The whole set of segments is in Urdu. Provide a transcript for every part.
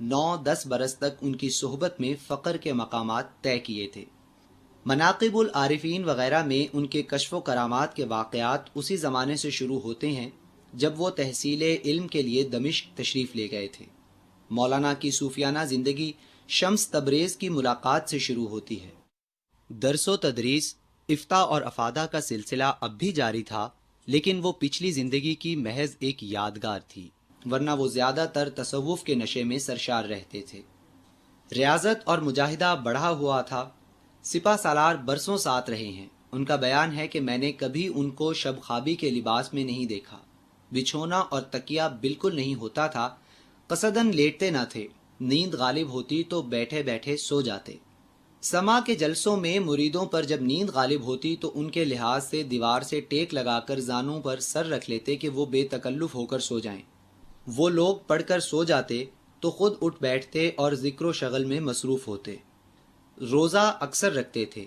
9-10 برس تک ان کی صحبت میں فقر کے مقامات طے کیے تھے۔ مناقب العارفین وغیرہ میں ان کے کشف و کرامات کے واقعات اسی زمانے سے شروع ہوتے ہیں جب وہ تحصیل علم کے لیے دمشق تشریف لے گئے تھے۔ مولانا کی صوفیانہ زندگی شمس تبریز کی ملاقات سے شروع ہوتی ہے۔ درس و تدریس، افتاء اور افادہ کا سلسلہ اب بھی جاری تھا، لیکن وہ پچھلی زندگی کی محض ایک یادگار تھی، ورنہ وہ زیادہ تر تصوف کے نشے میں سرشار رہتے تھے۔ ریاضت اور مجاہدہ بڑھا ہوا تھا۔ سپہ سالار برسوں ساتھ رہے ہیں۔ ان کا بیان ہے کہ میں نے کبھی ان کو شب خوابی کے لباس میں نہیں دیکھا، بچھونا اور تکیہ بالکل نہیں ہوتا تھا، قصدن لیٹتے نہ تھے، نیند غالب ہوتی تو بیٹھے بیٹھے سو جاتے۔ سما کے جلسوں میں مریدوں پر جب نیند غالب ہوتی تو ان کے لحاظ سے دیوار سے ٹیک لگا کر زانوں پر سر رکھ لیتے کہ وہ بے تکلف ہو کر سو جائیں۔ وہ لوگ پڑھ کر سو جاتے تو خود اٹھ بیٹھتے اور ذکر و شغل میں مصروف ہوتے۔ روزہ اکثر رکھتے تھے۔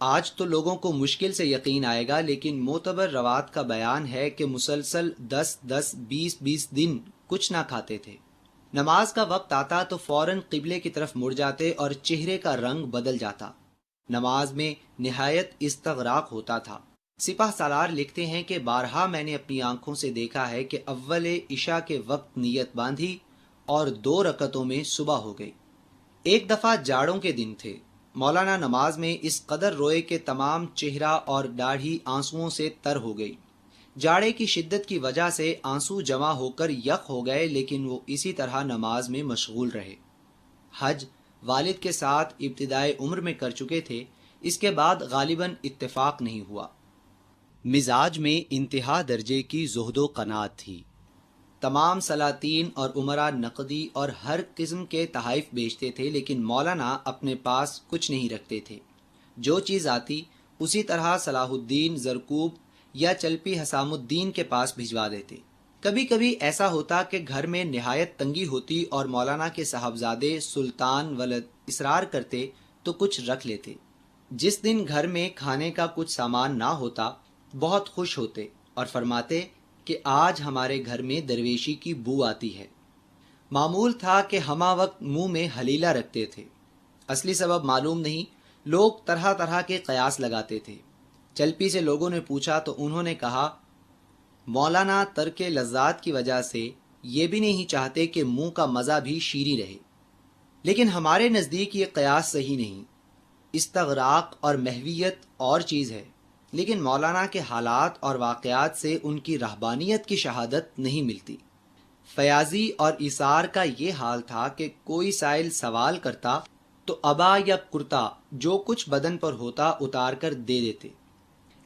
آج تو لوگوں کو مشکل سے یقین آئے گا، لیکن معتبر روات کا بیان ہے کہ مسلسل 10-20 دن کچھ نہ کھاتے تھے۔ نماز کا وقت آتا تو فوراً قبلے کی طرف مڑ جاتے اور چہرے کا رنگ بدل جاتا۔ نماز میں نہایت استغراق ہوتا تھا۔ سپہ سالار لکھتے ہیں کہ بارہا میں نے اپنی آنکھوں سے دیکھا ہے کہ اول عشاء کے وقت نیت باندھی اور 2 رکعتوں میں صبح ہو گئی۔ ایک دفعہ جاڑوں کے دن تھے، مولانا نماز میں اس قدر روئے کہ تمام چہرہ اور داڑھی آنسوؤں سے تر ہو گئی۔ جاڑے کی شدت کی وجہ سے آنسو جمع ہو کر یک ہو گئے، لیکن وہ اسی طرح نماز میں مشغول رہے۔ حج والد کے ساتھ ابتدائے عمر میں کر چکے تھے، اس کے بعد غالباً اتفاق نہیں ہوا۔ مزاج میں انتہا درجے کی زہد و قناعت تھی۔ تمام سلاطین اور امراء نقدی اور ہر قسم کے تحائف بیچتے تھے، لیکن مولانا اپنے پاس کچھ نہیں رکھتے تھے۔ جو چیز آتی اسی طرح صلاح الدین زرکوب یا چلپی حسام الدین کے پاس بھجوا دیتے۔ کبھی کبھی ایسا ہوتا کہ گھر میں نہایت تنگی ہوتی اور مولانا کے صاحبزادے سلطان ولد اصرار کرتے تو کچھ رکھ لیتے۔ جس دن گھر میں کھانے کا کچھ سامان نہ ہوتا بہت خوش ہوتے اور فرماتے کہ آج ہمارے گھر میں درویشی کی بو آتی ہے۔ معمول تھا کہ ہمہ وقت منہ میں حلیلہ رکھتے تھے۔ اصلی سبب معلوم نہیں، لوگ طرح طرح کے قیاس لگاتے تھے۔ چلپی سے لوگوں نے پوچھا تو انہوں نے کہا، مولانا ترک لذات کی وجہ سے یہ بھی نہیں چاہتے کہ منہ کا مزہ بھی شیریں رہے، لیکن ہمارے نزدیک یہ قیاس صحیح نہیں۔ استغراق اور محویت اور چیز ہے، لیکن مولانا کے حالات اور واقعات سے ان کی رہبانیت کی شہادت نہیں ملتی۔ فیاضی اور ایثار کا یہ حال تھا کہ کوئی سائل سوال کرتا تو عبا یا کرتا جو کچھ بدن پر ہوتا اتار کر دے دیتے۔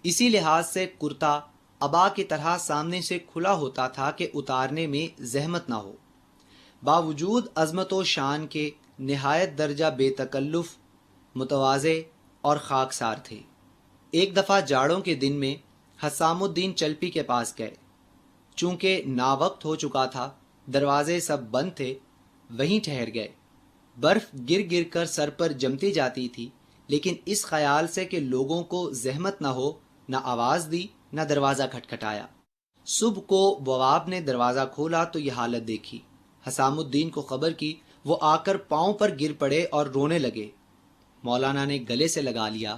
اسی لحاظ سے کرتا عبا کی طرح سامنے سے کھلا ہوتا تھا کہ اتارنے میں زحمت نہ ہو۔ باوجود عظمت و شان کے نہایت درجہ بے تکلف، متواضع اور خاکسار تھے۔ ایک دفعہ جاڑوں کے دن میں حسام الدین چلپی کے پاس گئے۔ چونکہ ناوقت ہو چکا تھا، دروازے سب بند تھے، وہیں ٹھہر گئے۔ برف گر گر کر سر پر جمتی جاتی تھی، لیکن اس خیال سے کہ لوگوں کو زحمت نہ ہو، نہ آواز دی نہ دروازہ کھٹکھٹایا۔ صبح کو بواب نے دروازہ کھولا تو یہ حالت دیکھی۔ حسام الدین کو خبر کی، وہ آ کر پاؤں پر گر پڑے اور رونے لگے۔ مولانا نے گلے سے لگا لیا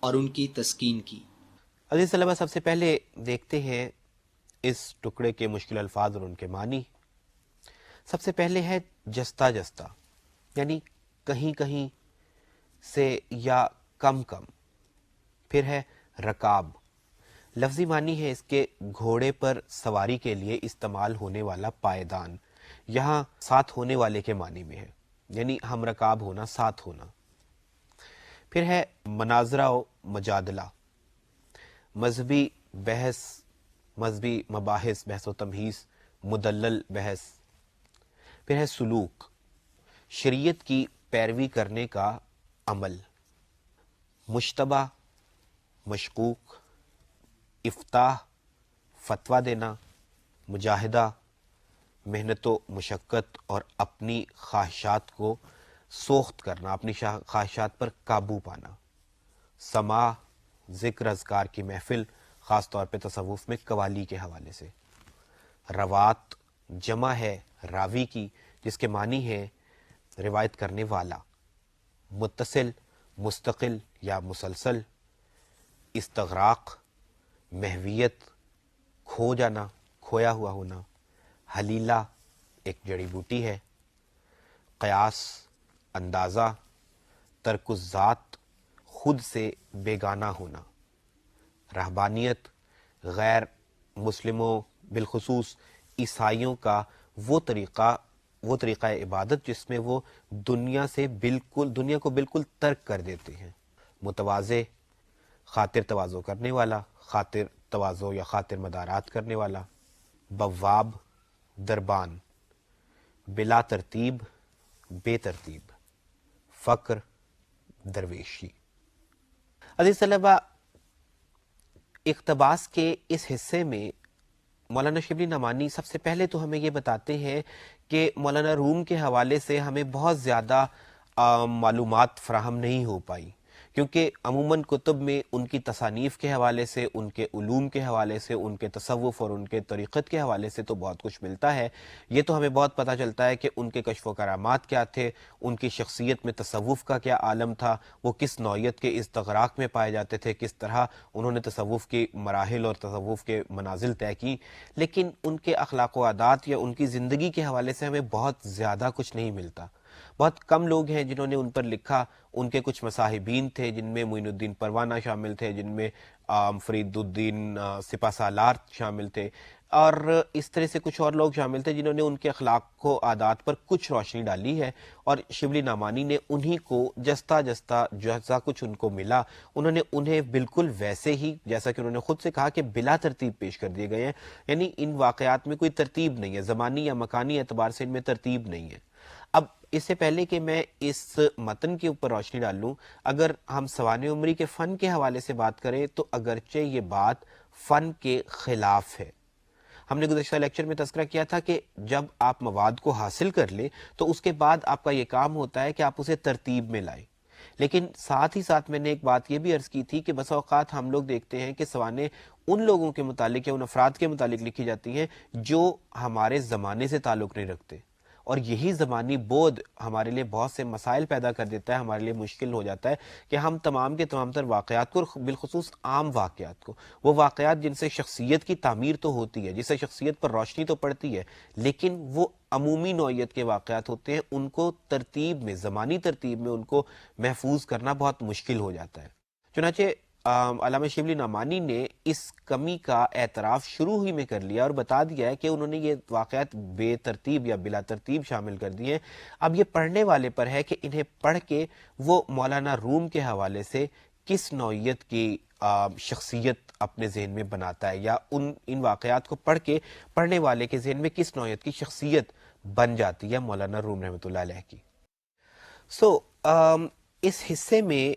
اور ان کی تسکین کی۔ عزیز طلبہ، سب سے پہلے دیکھتے ہیں اس ٹکڑے کے مشکل الفاظ اور ان کے معنی۔ سب سے پہلے ہے جستا جستا، یعنی کہیں کہیں سے یا کم کم۔ پھر ہے رکاب، لفظی معنی ہے اس کے گھوڑے پر سواری کے لیے استعمال ہونے والا پائیدان، یہاں ساتھ ہونے والے کے معنی میں ہے، یعنی ہم رکاب ہونا، ساتھ ہونا۔ پھر ہے مناظرہ و مجادلہ، مذہبی بحث، مذہبی مباحث، بحث و تمہیز، مدلل بحث۔ پھر ہے سلوک، شریعت کی پیروی کرنے کا عمل۔ مشتبہ، مشکوک۔ افتاح، فتویٰ دینا۔ مجاہدہ، محنت و مشقت اور اپنی خواہشات کو سوخت کرنا، اپنی خواہشات پر قابو پانا۔ سماع، ذکر اذکار کی محفل، خاص طور پہ تصوف میں قوالی کے حوالے سے۔ روات، جمع ہے راوی کی جس کے معنی ہے روایت کرنے والا، متصل، مستقل یا مسلسل، استغراق، محویت، کھو جانا، کھویا ہوا ہونا، حلیلہ ایک جڑی بوٹی ہے، قیاس اندازہ، ترک الذات خود سے بیگانہ ہونا، رہبانیت غیر مسلموں بالخصوص عیسائیوں کا وہ طریقہ عبادت جس میں وہ دنیا کو بالکل ترک کر دیتے ہیں، متواضع خاطر تواضع کرنے والا، خاطر تواضع یا خاطر مدارات کرنے والا، بواب دربان، بلا ترتیب بے ترتیب، فقر درویشی۔ عزیز طلبہ، اقتباس کے اس حصے میں مولانا شبلی نعمانی سب سے پہلے تو ہمیں یہ بتاتے ہیں کہ مولانا روم کے حوالے سے ہمیں بہت زیادہ معلومات فراہم نہیں ہو پائی، کیونکہ عموماً کتب میں ان کی تصانیف کے حوالے سے، ان کے علوم کے حوالے سے، ان کے تصوف اور ان کے طریقت کے حوالے سے تو بہت کچھ ملتا ہے۔ یہ تو ہمیں بہت پتہ چلتا ہے کہ ان کے کشف و کرامات کیا تھے، ان کی شخصیت میں تصوف کا کیا عالم تھا، وہ کس نوعیت کے استغراق میں پائے جاتے تھے، کس طرح انہوں نے تصوف کی مراحل اور تصوف کے منازل طے کی، لیکن ان کے اخلاق و عادات یا ان کی زندگی کے حوالے سے ہمیں بہت زیادہ کچھ نہیں ملتا۔ بہت کم لوگ ہیں جنہوں نے ان پر لکھا۔ ان کے کچھ مصاحبین تھے جن میں معین الدین پروانہ شامل تھے، جن میں فرید الدین سپہ سالار شامل تھے، اور اس طرح سے کچھ اور لوگ شامل تھے جنہوں نے ان کے اخلاق و عادات پر کچھ روشنی ڈالی ہے، اور شبلی نعمانی نے انہی کو جیسا کچھ ان کو ملا انہیں بالکل ویسے ہی، جیسا کہ انہوں نے خود سے کہا کہ بلا ترتیب پیش کر دیے گئے ہیں، یعنی ان واقعات میں کوئی ترتیب نہیں ہے، زمانی یا مکانی اعتبار سے ان میں ترتیب نہیں ہے۔ اب اس سے پہلے کہ میں اس متن کے اوپر روشنی ڈالوں، اگر ہم سوانح عمری کے فن کے حوالے سے بات کریں تو اگرچہ یہ بات فن کے خلاف ہے۔ ہم نے گزشتہ لیکچر میں تذکرہ کیا تھا کہ جب آپ مواد کو حاصل کر لیں تو اس کے بعد آپ کا یہ کام ہوتا ہے کہ آپ اسے ترتیب میں لائیں، لیکن ساتھ ہی ساتھ میں نے ایک بات یہ بھی عرض کی تھی کہ بس اوقات ہم لوگ دیکھتے ہیں کہ سوانح ان لوگوں کے متعلق یا ان افراد کے متعلق لکھی جاتی ہیں جو ہمارے زمانے سے تعلق نہیں رکھتے، اور یہی زمانی بود ہمارے لیے بہت سے مسائل پیدا کر دیتا ہے، ہمارے لیے مشکل ہو جاتا ہے کہ ہم تمام کے تمام تر واقعات کو، بالخصوص عام واقعات کو، وہ واقعات جن سے شخصیت کی تعمیر تو ہوتی ہے، جس سے شخصیت پر روشنی تو پڑتی ہے، لیکن وہ عمومی نوعیت کے واقعات ہوتے ہیں، ان کو ترتیب میں، زمانی ترتیب میں ان کو محفوظ کرنا بہت مشکل ہو جاتا ہے۔ چنانچہ علامہ شبلی نعمانی نے اس کمی کا اعتراف شروع ہی میں کر لیا اور بتا دیا ہے کہ انہوں نے یہ واقعات بے ترتیب یا بلا ترتیب شامل کر دیے ہیں۔ اب یہ پڑھنے والے پر ہے کہ انہیں پڑھ کے وہ مولانا روم کے حوالے سے کس نوعیت کی شخصیت اپنے ذہن میں بناتا ہے، یا ان واقعات کو پڑھ کے پڑھنے والے کے ذہن میں کس نوعیت کی شخصیت بن جاتی ہے مولانا روم رحمۃ اللہ علیہ کی۔ اس حصے میں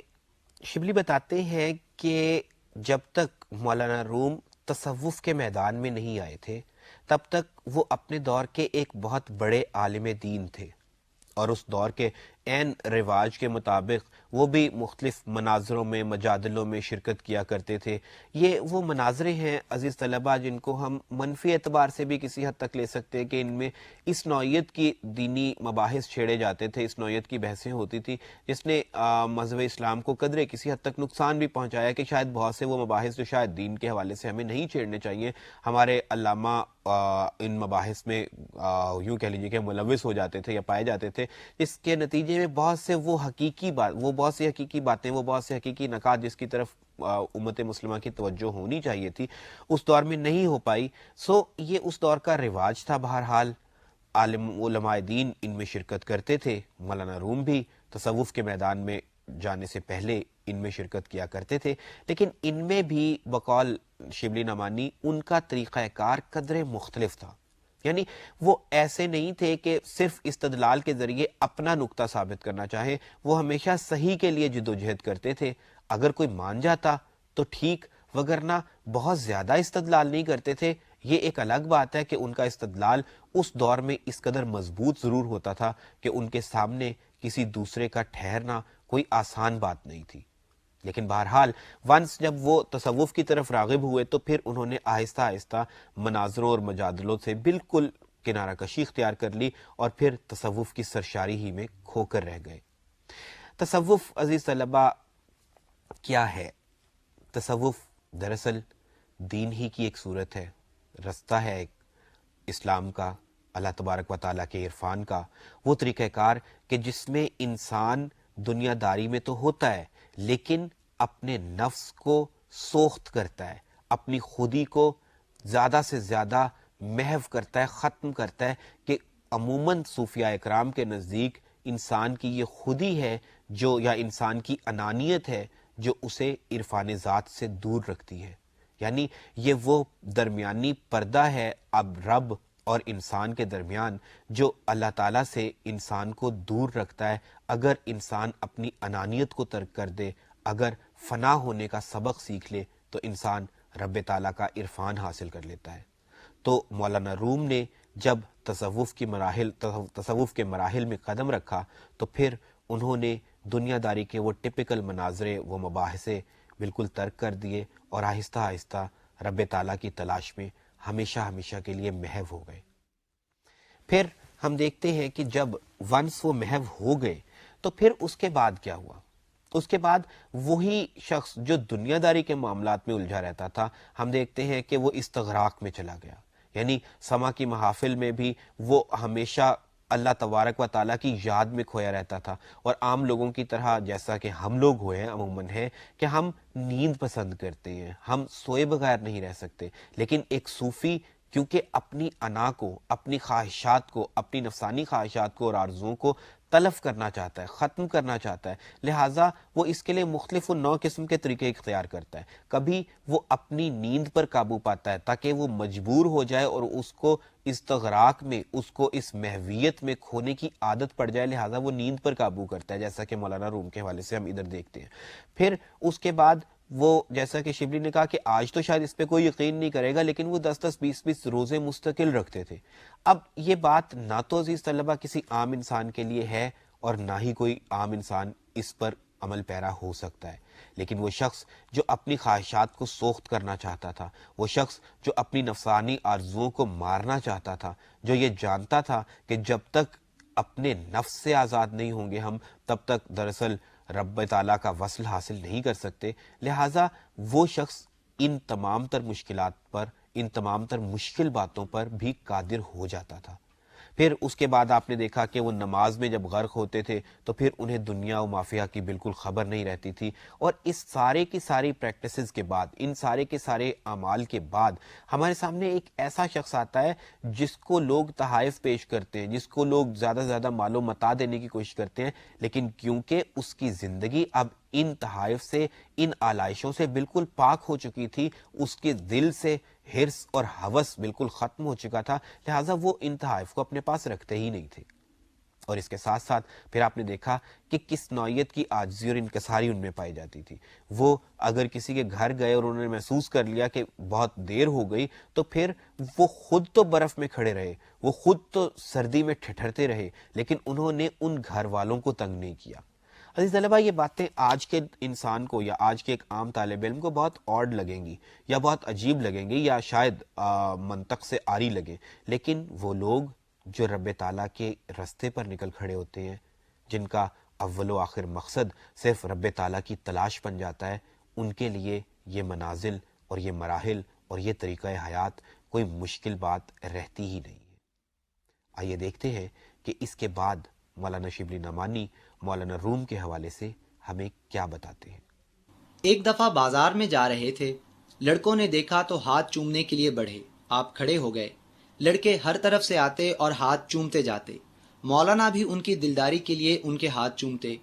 شبلی بتاتے ہیں کہ جب تک مولانا روم تصوف کے میدان میں نہیں آئے تھے تب تک وہ اپنے دور کے ایک بہت بڑے عالم دین تھے، اور اس دور کے عین رواج کے مطابق وہ بھی مختلف مناظروں میں، مجادلوں میں شرکت کیا کرتے تھے۔ یہ وہ مناظرے ہیں عزیز طلبہ جن کو ہم منفی اعتبار سے بھی کسی حد تک لے سکتے ہیں کہ ان میں اس نوعیت کی دینی مباحث چھیڑے جاتے تھے، اس نوعیت کی بحثیں ہوتی تھی جس نے مذہب اسلام کو قدرے کسی حد تک نقصان بھی پہنچایا، کہ شاید بہت سے وہ مباحث جو شاید دین کے حوالے سے ہمیں نہیں چھیڑنے چاہیے، ہمارے علامہ ان مباحث میں یوں کہہ لیجیے کہ ملوث ہو جاتے تھے یا پائے جاتے تھے، اس کے نتیجے میں بہت سے بہت سی حقیقی باتیں، وہ بہت سے حقیقی نکات جس کی طرف امت مسلمہ کی توجہ ہونی چاہیے تھی اس دور میں نہیں ہو پائی۔ یہ اس دور کا رواج تھا۔ بہرحال علماء دین ان میں شرکت کرتے تھے، مولانا روم بھی تصوف کے میدان میں جانے سے پہلے ان میں شرکت کیا کرتے تھے، لیکن ان میں بھی بقول شبلی نعمانی ان کا طریقہ کار قدرے مختلف تھا، یعنی وہ ایسے نہیں تھے کہ صرف استدلال کے ذریعے اپنا نقطہ ثابت کرنا چاہیں، وہ ہمیشہ صحیح کے لیے جد و جہد کرتے تھے۔ اگر کوئی مان جاتا تو ٹھیک، وگرنہ بہت زیادہ استدلال نہیں کرتے تھے۔ یہ ایک الگ بات ہے کہ ان کا استدلال اس دور میں اس قدر مضبوط ضرور ہوتا تھا کہ ان کے سامنے کسی دوسرے کا ٹھہرنا کوئی آسان بات نہیں تھی، لیکن بہرحال جب وہ تصوف کی طرف راغب ہوئے تو پھر انہوں نے آہستہ آہستہ مناظروں اور مجادلوں سے بالکل کنارہ کشی اختیار کر لی اور پھر تصوف کی سرشاری ہی میں کھو کر رہ گئے۔ تصوف عزیز طلبہ کیا ہے؟ تصوف دراصل دین ہی کی ایک صورت ہے، رستہ ہے ایک اسلام کا، اللہ تبارک و تعالیٰ کے عرفان کا، وہ طریقہ کار کہ جس میں انسان دنیا داری میں تو ہوتا ہے لیکن اپنے نفس کو سوخت کرتا ہے، اپنی خودی کو زیادہ سے زیادہ محو کرتا ہے، ختم کرتا ہے، کہ عموماً صوفیاء اکرام کے نزدیک انسان کی یہ خودی ہے جو، یا انسان کی انانیت ہے جو اسے عرفان ذات سے دور رکھتی ہے۔ یعنی یہ وہ درمیانی پردہ ہے اب رب اور انسان کے درمیان جو اللہ تعالیٰ سے انسان کو دور رکھتا ہے۔ اگر انسان اپنی انانیت کو ترک کر دے، اگر فنا ہونے کا سبق سیکھ لے تو انسان رب تعالیٰ کا عرفان حاصل کر لیتا ہے۔ تو مولانا روم نے جب تصوف کے مراحل میں قدم رکھا تو پھر انہوں نے دنیا داری کے وہ ٹپیکل مناظرے، وہ مباحثے بالکل ترک کر دیے اور آہستہ آہستہ رب تعالیٰ کی تلاش میں ہمیشہ ہمیشہ کے لیے محو ہو گئے۔ پھر ہم دیکھتے ہیں کہ جب ونس وہ محو ہو گئے تو پھر اس کے بعد کیا ہوا؟ اس کے بعد وہی شخص جو دنیا داری کے معاملات میں الجھا رہتا تھا، ہم دیکھتے ہیں کہ وہ استغراق میں چلا گیا۔ یعنی سما کی محافل میں بھی وہ ہمیشہ اللہ تبارک و تعالیٰ کی یاد میں کھویا رہتا تھا، اور عام لوگوں کی طرح جیسا کہ ہم لوگ ہوئے ہیں عموماً ہے کہ ہم نیند پسند کرتے ہیں، ہم سوئے بغیر نہیں رہ سکتے، لیکن ایک صوفی کیونکہ اپنی انا کو، اپنی خواہشات کو، اپنی نفسانی خواہشات کو اور آرزوؤں کو تلف کرنا چاہتا ہے، ختم کرنا چاہتا ہے، لہٰذا وہ اس کے لیے مختلف و نو قسم کے طریقے اختیار کرتا ہے۔ کبھی وہ اپنی نیند پر قابو پاتا ہے تاکہ وہ مجبور ہو جائے اور اس کو استغراق میں، اس کو اس محویت میں کھونے کی عادت پڑ جائے، لہٰذا وہ نیند پر قابو کرتا ہے، جیسا کہ مولانا روم کے حوالے سے ہم ادھر دیکھتے ہیں۔ پھر اس کے بعد وہ، جیسا کہ شبلی نے کہا کہ آج تو شاید اس پہ کوئی یقین نہیں کرے گا، لیکن وہ 10-10 20-20 روزے مستقل رکھتے تھے۔ اب یہ بات نہ تو عزیز طلبہ کسی عام انسان کے لیے ہے اور نہ ہی کوئی عام انسان اس پر عمل پیرا ہو سکتا ہے، لیکن وہ شخص جو اپنی خواہشات کو سوخت کرنا چاہتا تھا، وہ شخص جو اپنی نفسانی آرزوؤں کو مارنا چاہتا تھا، جو یہ جانتا تھا کہ جب تک اپنے نفس سے آزاد نہیں ہوں گے ہم، تب تک دراصل رب تعالیٰ کا وصل حاصل نہیں کر سکتے، لہٰذا وہ شخص ان تمام تر مشکلات پر، ان تمام تر مشکل باتوں پر بھی قادر ہو جاتا تھا۔ پھر اس کے بعد آپ نے دیکھا کہ وہ نماز میں جب غرق ہوتے تھے تو پھر انہیں دنیا و مافیا کی بالکل خبر نہیں رہتی تھی، اور اس سارے کی ساری پریکٹسز کے بعد، ان سارے کے سارے اعمال کے بعد ہمارے سامنے ایک ایسا شخص آتا ہے جس کو لوگ تحائف پیش کرتے ہیں، جس کو لوگ زیادہ سے زیادہ مال و متاع دینے کی کوشش کرتے ہیں، لیکن کیونکہ اس کی زندگی اب ان تحائف سے، ان آلائشوں سے بالکل پاک ہو چکی تھی، اس کے دل سے حرص اور ہوس بالکل ختم ہو چکا تھا، لہٰذا وہ ان تحائف کو اپنے پاس رکھتے ہی نہیں تھے۔ اور اس کے ساتھ ساتھ پھر آپ نے دیکھا کہ کس نوعیت کی عاجزی اور انکساری ان میں پائی جاتی تھی۔ وہ اگر کسی کے گھر گئے اور انہوں نے محسوس کر لیا کہ بہت دیر ہو گئی تو پھر وہ خود تو برف میں کھڑے رہے، وہ خود تو سردی میں ٹھٹھرتے رہے، لیکن انہوں نے ان گھر والوں کو تنگ نہیں کیا۔ عزیز طلبہ، یہ باتیں آج کے انسان کو یا آج کے ایک عام طالب علم کو بہت آڈ لگیں گی یا بہت عجیب لگیں گی یا شاید منطق سے عاری لگیں، لیکن وہ لوگ جو رب تعالیٰ کے رستے پر نکل کھڑے ہوتے ہیں، جن کا اول و آخر مقصد صرف رب تعالیٰ کی تلاش بن جاتا ہے، ان کے لیے یہ منازل اور یہ مراحل اور یہ طریقہ حیات کوئی مشکل بات رہتی ہی نہیں ہے۔ آئیے دیکھتے ہیں کہ اس کے بعد مولانا شبلی نعمانی مولانا روم کے حوالے سے ہمیں کیا بتاتے ہیں۔ ایک دفعہ بازار میں جا رہے تھے، لڑکوں نے دیکھا تو ہاتھ چومنے کے لیے بڑھے، آپ کھڑے ہو گئے۔ لڑکے ہر طرف سے آتے اور ہاتھ چومتے جاتے، مولانا بھی ان کی دلداری کے لیے ان کے ہاتھ چومتے۔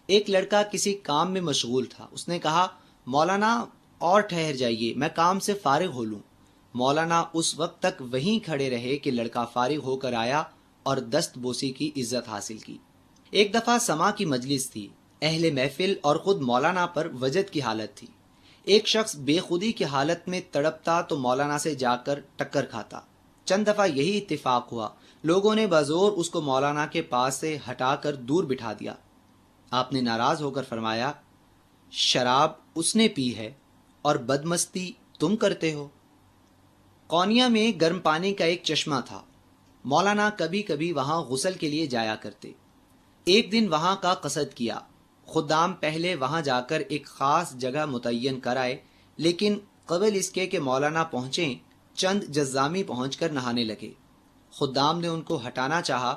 ایک لڑکا کسی کام میں مشغول تھا، اس نے کہا مولانا اور ٹھہر جائیے، میں کام سے فارغ ہو لوں۔ مولانا اس وقت تک وہیں کھڑے رہے کہ لڑکا فارغ ہو کر آیا اور دست بوسی کی عزت حاصل کی۔ ایک دفعہ سما کی مجلس تھی، اہل محفل اور خود مولانا پر وجد کی حالت تھی۔ ایک شخص بے خودی کی حالت میں تڑپتا تو مولانا سے جا کر ٹکر کھاتا۔ چند دفعہ یہی اتفاق ہوا، لوگوں نے بزور اس کو مولانا کے پاس سے ہٹا کر دور بٹھا دیا۔ آپ نے ناراض ہو کر فرمایا، شراب اس نے پی ہے اور بدمستی تم کرتے ہو۔ قونیا میں گرم پانی کا ایک چشمہ تھا، مولانا کبھی کبھی وہاں غسل کے لیے جایا کرتے۔ ایک دن وہاں کا قصد کیا۔ خدام پہلے وہاں جا کر ایک خاص جگہ متعین کرائے، لیکن قبل اس کے کہ مولانا پہنچیں چند جزامی پہنچ کر نہانے لگے۔ خدام نے ان کو ہٹانا چاہا۔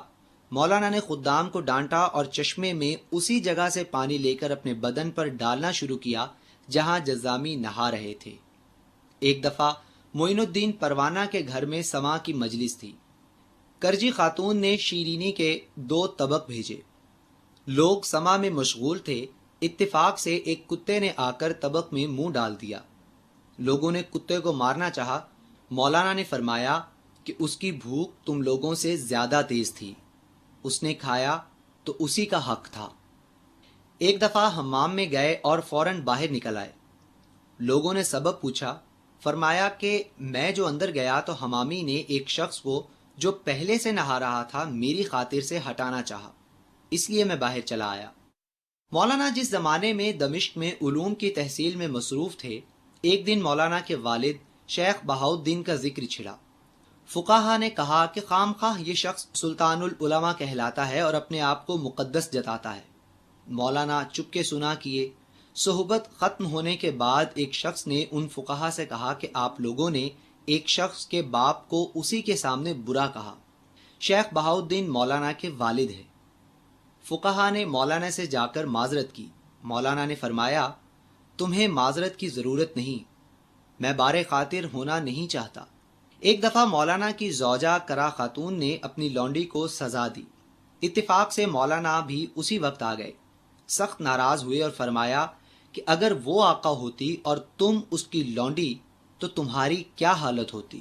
مولانا نے خدام کو ڈانٹا اور چشمے میں اسی جگہ سے پانی لے کر اپنے بدن پر ڈالنا شروع کیا جہاں جزامی نہا رہے تھے۔ ایک دفعہ معین الدین پروانہ کے گھر میں سماع کی مجلس تھی۔ کرجی خاتون نے شیرینی کے 2 طبق بھیجے۔ لوگ سماع میں مشغول تھے۔ اتفاق سے ایک کتے نے آ کر طبق میں منہ ڈال دیا۔ لوگوں نے کتے کو مارنا چاہا۔ مولانا نے فرمایا کہ اس کی بھوک تم لوگوں سے زیادہ تیز تھی، اس نے کھایا تو اسی کا حق تھا۔ ایک دفعہ حمام میں گئے اور فوراً باہر نکل آئے۔ لوگوں نے سبب پوچھا۔ فرمایا کہ میں جو اندر گیا تو حمامی نے ایک شخص کو جو پہلے سے نہا رہا تھا میری خاطر سے ہٹانا چاہا، اس لیے میں باہر چلا آیا۔ مولانا جس زمانے میں دمشق میں علوم کی تحصیل میں مصروف تھے، ایک دن مولانا کے والد شیخ بہاؤالدین کا ذکر چھڑا۔ فقہا نے کہا کہ خام خواہ یہ شخص سلطان العلماء کہلاتا ہے اور اپنے آپ کو مقدس جتاتا ہے۔ مولانا چپ کے سنا کیے۔ صحبت ختم ہونے کے بعد ایک شخص نے ان فقہا سے کہا کہ آپ لوگوں نے ایک شخص کے باپ کو اسی کے سامنے برا کہا۔ شیخ بہاؤالدین مولانا کے والد ہیں۔ فقہا نے مولانا سے جا کر معذرت کی۔ مولانا نے فرمایا تمہیں معذرت کی ضرورت نہیں، میں بار خاطر ہونا نہیں چاہتا۔ ایک دفعہ مولانا کی زوجہ کرا خاتون نے اپنی لونڈی کو سزا دی۔ اتفاق سے مولانا بھی اسی وقت آ گئے۔ سخت ناراض ہوئے اور فرمایا کہ اگر وہ آقا ہوتی اور تم اس کی لونڈی تو تمہاری کیا حالت ہوتی؟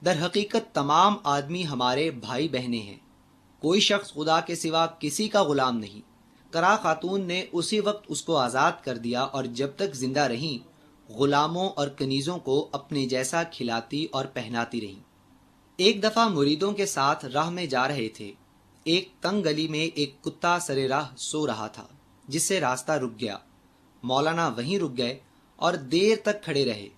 در حقیقت تمام آدمی ہمارے بھائی بہنیں ہیں، کوئی شخص خدا کے سوا کسی کا غلام نہیں۔ کرا خاتون نے اسی وقت اس کو آزاد کر دیا اور جب تک زندہ رہیں غلاموں اور کنیزوں کو اپنے جیسا کھلاتی اور پہناتی رہیں۔ ایک دفعہ مریدوں کے ساتھ راہ میں جا رہے تھے۔ ایک تنگ گلی میں ایک کتا سر راہ سو رہا تھا جس سے راستہ رک گیا۔ مولانا وہیں رک گئے اور دیر تک کھڑے رہے۔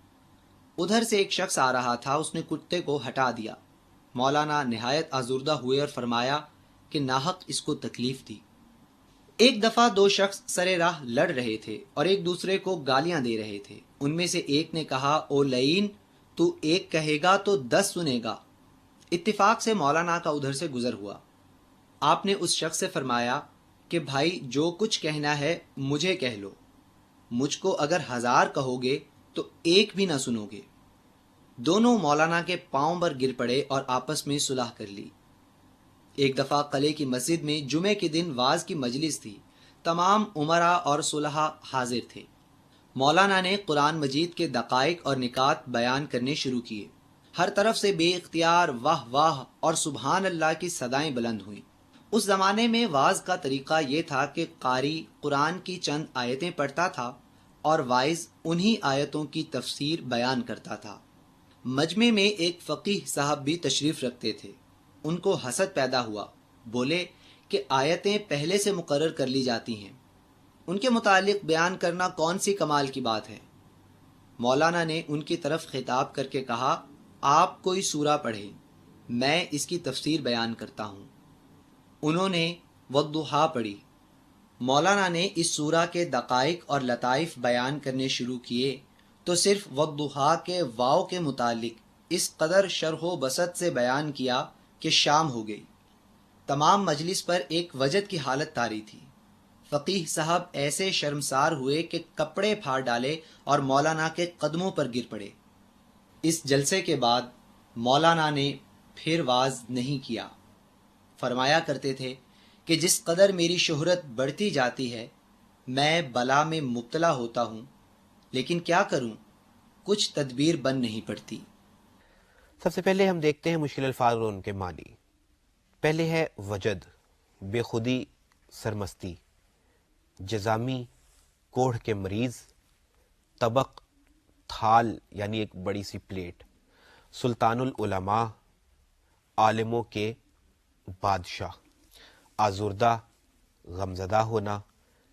ادھر سے ایک شخص آ رہا تھا، اس نے کتے کو ہٹا دیا۔ مولانا نہایت آزردہ ہوئے اور فرمایا کہ ناحق اس کو تکلیف دی۔ ایک دفعہ 2 شخص سر راہ لڑ رہے تھے اور ایک دوسرے کو گالیاں دے رہے تھے۔ ان میں سے ایک نے کہا او لعین، تو ایک کہے گا تو 10 سنے گا۔ اتفاق سے مولانا کا ادھر سے گزر ہوا۔ آپ نے اس شخص سے فرمایا کہ بھائی جو کچھ کہنا ہے مجھے کہہ لو، مجھ کو اگر 1000 کہو گے تو ایک بھی نہ سنو گے۔ دونوں مولانا کے پاؤں پر گر پڑے اور آپس میں صلح کر لی۔ ایک دفعہ قلعے کی مسجد میں جمعے کے دن واعظ کی مجلس تھی۔ تمام امراء اور صلحاء حاضر تھے۔ مولانا نے قرآن مجید کے دقائق اور نکات بیان کرنے شروع کیے۔ ہر طرف سے بے اختیار واہ واہ اور سبحان اللہ کی صدائیں بلند ہوئیں۔ اس زمانے میں واعظ کا طریقہ یہ تھا کہ قاری قرآن کی چند آیتیں پڑھتا تھا اور واعظ انہی آیتوں کی تفسیر بیان کرتا تھا۔ مجمع میں ایک فقیہ صاحب بھی تشریف رکھتے تھے۔ ان کو حسد پیدا ہوا، بولے کہ آیتیں پہلے سے مقرر کر لی جاتی ہیں، ان کے متعلق بیان کرنا کون سی کمال کی بات ہے؟ مولانا نے ان کی طرف خطاب کر کے کہا آپ کوئی سورہ پڑھیں، میں اس کی تفسیر بیان کرتا ہوں۔ انہوں نے والضحیٰ پڑھی۔ مولانا نے اس سورہ کے دقائق اور لطائف بیان کرنے شروع کیے تو صرف والضحیٰ کے واو کے متعلق اس قدر شرح و بسط سے بیان کیا کہ شام ہو گئی۔ تمام مجلس پر ایک وجد کی حالت طاری تھی۔ فقیہ صاحب ایسے شرمسار ہوئے کہ کپڑے پھاڑ ڈالے اور مولانا کے قدموں پر گر پڑے۔ اس جلسے کے بعد مولانا نے پھر واعظ نہیں کیا۔ فرمایا کرتے تھے کہ جس قدر میری شہرت بڑھتی جاتی ہے میں بلا میں مبتلا ہوتا ہوں، لیکن کیا کروں، کچھ تدبیر بن نہیں پڑتی۔ سب سے پہلے ہم دیکھتے ہیں مشکل الفاظ اور ان کے معنی۔ پہلے ہے وجد، بے خودی، سرمستی۔ جزامی، کوڑھ کے مریض۔ طبق، تھال یعنی ایک بڑی سی پلیٹ۔ سلطان العلماء، عالموں کے بادشاہ۔ آزردہ، غمزدہ ہونا۔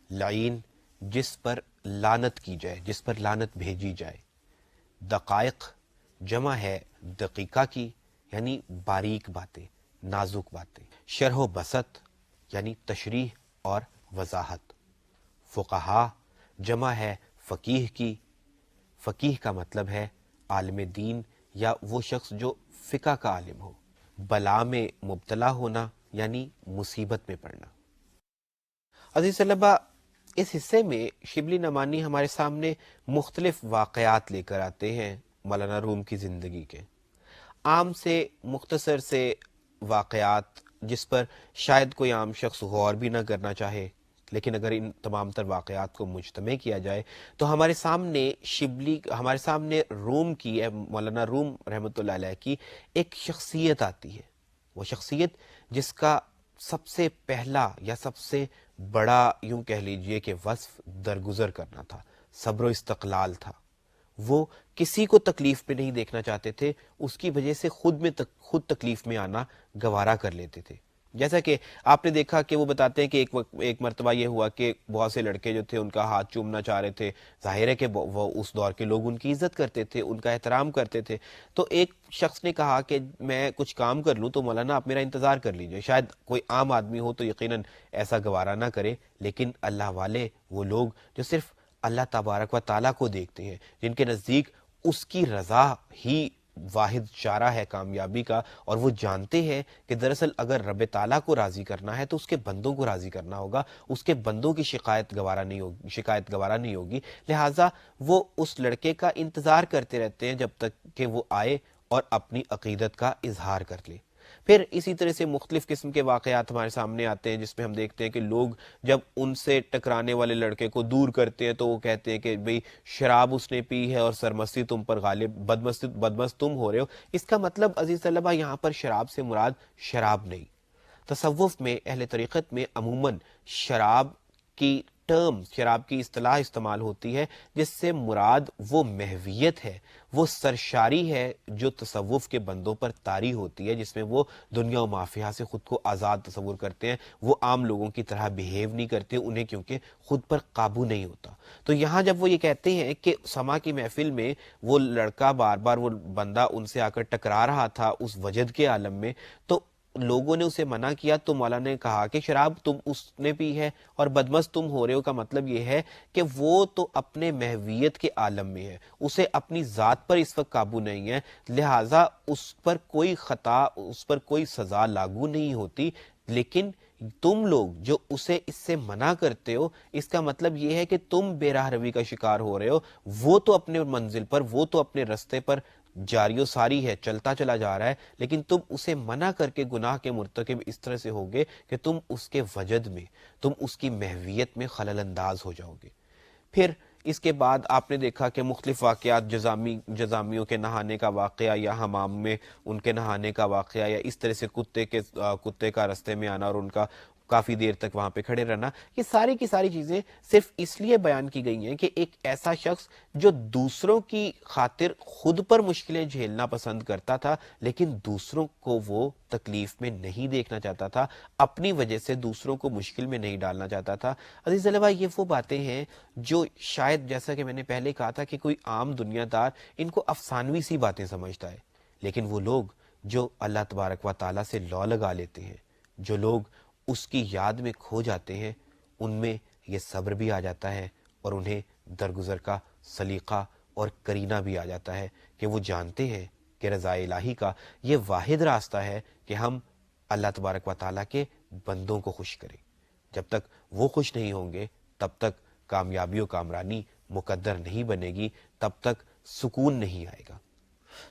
لعین، جس پر لعنت کی جائے، جس پر لعنت بھیجی جائے۔ دقائق، جمع ہے دقیقہ کی یعنی باریک باتیں، نازک باتیں، شرح و بسط یعنی تشریح اور وضاحت۔ فقہا جمع ہے فقیہ کی، فقیہ کا مطلب ہے عالم دین یا وہ شخص جو فقہ کا عالم ہو۔ بلا میں مبتلا ہونا یعنی مصیبت میں پڑنا۔ عزیز طلبہ، اس حصے میں شبلی نعمانی ہمارے سامنے مختلف واقعات لے کر آتے ہیں مولانا روم کی زندگی کے، عام سے مختصر سے واقعات جس پر شاید کوئی عام شخص غور بھی نہ کرنا چاہے، لیکن اگر ان تمام تر واقعات کو مجتمع کیا جائے تو ہمارے سامنے روم کی، مولانا روم رحمۃ اللہ علیہ کی ایک شخصیت آتی ہے۔ وہ شخصیت جس کا سب سے پہلا یا سب سے بڑا یوں کہہ لیجئے کہ وصف درگزر کرنا تھا، صبر و استقلال تھا۔ وہ کسی کو تکلیف میں نہیں دیکھنا چاہتے تھے، اس کی وجہ سے خود تکلیف میں آنا گوارا کر لیتے تھے۔ جیسا کہ آپ نے دیکھا کہ وہ بتاتے ہیں کہ ایک مرتبہ یہ ہوا کہ بہت سے لڑکے جو تھے ان کا ہاتھ چومنا چاہ رہے تھے، ظاہر ہے کہ وہ اس دور کے لوگ ان کی عزت کرتے تھے، ان کا احترام کرتے تھے۔ تو ایک شخص نے کہا کہ میں کچھ کام کر لوں تو مولانا آپ میرا انتظار کر لیجئے۔ شاید کوئی عام آدمی ہو تو یقیناً ایسا گوارا نہ کرے، لیکن اللہ والے، وہ لوگ جو صرف اللہ تبارک و تعالیٰ کو دیکھتے ہیں، جن کے نزدیک اس کی رضا ہی واحد چارہ ہے کامیابی کا، اور وہ جانتے ہیں کہ دراصل اگر رب تعالیٰ کو راضی کرنا ہے تو اس کے بندوں کو راضی کرنا ہوگا، اس کے بندوں کی شکایت گوارا نہیں ہوگی، لہٰذا وہ اس لڑکے کا انتظار کرتے رہتے ہیں جب تک کہ وہ آئے اور اپنی عقیدت کا اظہار کر لے۔ پھر اسی طرح سے مختلف قسم کے واقعات ہمارے سامنے آتے ہیں جس میں ہم دیکھتے ہیں کہ لوگ جب ان سے ٹکرانے والے لڑکے کو دور کرتے ہیں تو وہ کہتے ہیں کہ بھئی شراب اس نے پی ہے اور سرمستی تم پر غالب، بدمست تم ہو رہے ہو۔ اس کا مطلب عزیز طلبہ یہاں پر شراب سے مراد شراب نہیں۔ تصوف میں، اہل طریقت میں عموماً شراب کی اصطلاح استعمال ہوتی ہے جس سے مراد وہ محویت ہے، وہ سرشاری ہے جو تصوف کے بندوں پر طاری ہوتی ہے، جس میں وہ دنیا و مافیہ سے خود کو آزاد تصور کرتے ہیں، وہ عام لوگوں کی طرح بیہیو نہیں کرتے، انہیں کیونکہ خود پر قابو نہیں ہوتا۔ تو یہاں جب وہ یہ کہتے ہیں کہ سما کی محفل میں وہ لڑکا بار بار، وہ بندہ ان سے آ کر ٹکرا رہا تھا اس وجد کے عالم میں، تو لوگوں نے اسے منع کیا تو مولا نے کہا کہ شراب تم اس نے پی ہے اور بدمست تم ہو رہے ہو، کا مطلب یہ ہے کہ وہ تو اپنے محویت کے عالم میں ہے، اسے اپنی ذات پر اس وقت قابو نہیں ہے، لہٰذا اس پر کوئی خطا، اس پر کوئی سزا لاگو نہیں ہوتی، لیکن تم لوگ جو اسے اس سے منع کرتے ہو، اس کا مطلب یہ ہے کہ تم بے راہ روی کا شکار ہو رہے ہو، وہ تو اپنے منزل پر، وہ تو اپنے رستے پر جاری و ساری ہے، چلتا چلا جا رہا ہے، لیکن تم اسے منع کر کے گناہ کے مرتکب اس طرح سے ہوگے کہ تم اس کے وجد میں، تم اس کی محویت میں خلل انداز ہو جاؤ گے۔ پھر اس کے بعد آپ نے دیکھا کہ مختلف واقعات، جزامیوں کے نہانے کا واقعہ یا حمام میں ان کے نہانے کا واقعہ، یا اس طرح سے کتے کا رستے میں آنا اور ان کا کافی دیر تک وہاں پہ کھڑے رہنا، یہ ساری کی ساری چیزیں صرف اس لیے بیان کی گئی ہیں کہ ایک ایسا شخص جو دوسروں کی خاطر خود پر مشکلیں جھیلنا پسند کرتا تھا لیکن دوسروں کو وہ تکلیف میں نہیں دیکھنا چاہتا تھا، اپنی وجہ سے دوسروں کو مشکل میں نہیں ڈالنا چاہتا تھا۔ عزیز طلبہ، یہ وہ باتیں ہیں جو شاید، جیسا کہ میں نے پہلے کہا تھا کہ کوئی عام دنیا دار ان کو افسانوی سی باتیں سمجھتا ہے، لیکن وہ لوگ جو اللہ تبارک و تعالیٰ سے لو لگا لیتے ہیں، جو لوگ اس کی یاد میں کھو جاتے ہیں، ان میں یہ صبر بھی آ جاتا ہے اور انہیں درگزر کا سلیقہ اور کرینہ بھی آ جاتا ہے کہ وہ جانتے ہیں کہ رضا الہی کا یہ واحد راستہ ہے کہ ہم اللہ تبارک و تعالیٰ کے بندوں کو خوش کریں۔ جب تک وہ خوش نہیں ہوں گے تب تک کامیابی و کامرانی مقدر نہیں بنے گی، تب تک سکون نہیں آئے گا۔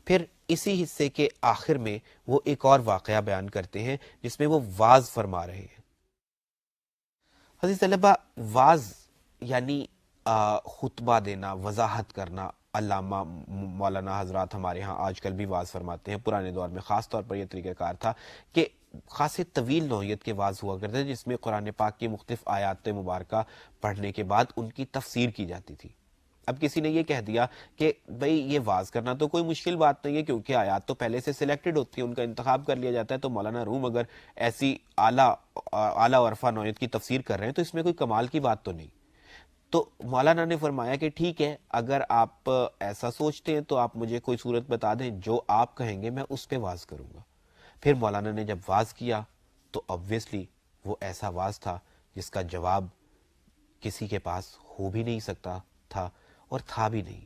پھر اسی حصے کے آخر میں وہ ایک اور واقعہ بیان کرتے ہیں جس میں وہ واز فرما رہے ہیں۔ عزیز طلبہ، واز یعنی خطبہ دینا، وضاحت کرنا۔ علامہ مولانا حضرات ہمارے ہاں آج کل بھی واز فرماتے ہیں، پرانے دور میں خاص طور پر یہ طریقہ کار تھا کہ خاصے طویل نوعیت کے واز ہوا کرتے تھے جس میں قرآن پاک کی مختلف آیات مبارکہ پڑھنے کے بعد ان کی تفسیر کی جاتی تھی۔ اب کسی نے یہ کہہ دیا کہ بھئی یہ واز کرنا تو کوئی مشکل بات نہیں ہے کیونکہ آیات تو پہلے سے سلیکٹڈ ہوتی ہیں، ان کا انتخاب کر لیا جاتا ہے، تو مولانا روم اگر ایسی اعلیٰ عرفہ نوعیت کی تفسیر کر رہے ہیں تو اس میں کوئی کمال کی بات تو نہیں۔ تو مولانا نے فرمایا کہ ٹھیک ہے، اگر آپ ایسا سوچتے ہیں تو آپ مجھے کوئی صورت بتا دیں، جو آپ کہیں گے میں اس پہ واز کروں گا۔ پھر مولانا نے جب واز کیا تو obviously وہ ایسا واز تھا جس کا جواب کسی کے پاس ہو بھی نہیں سکتا تھا اور تھا بھی نہیں۔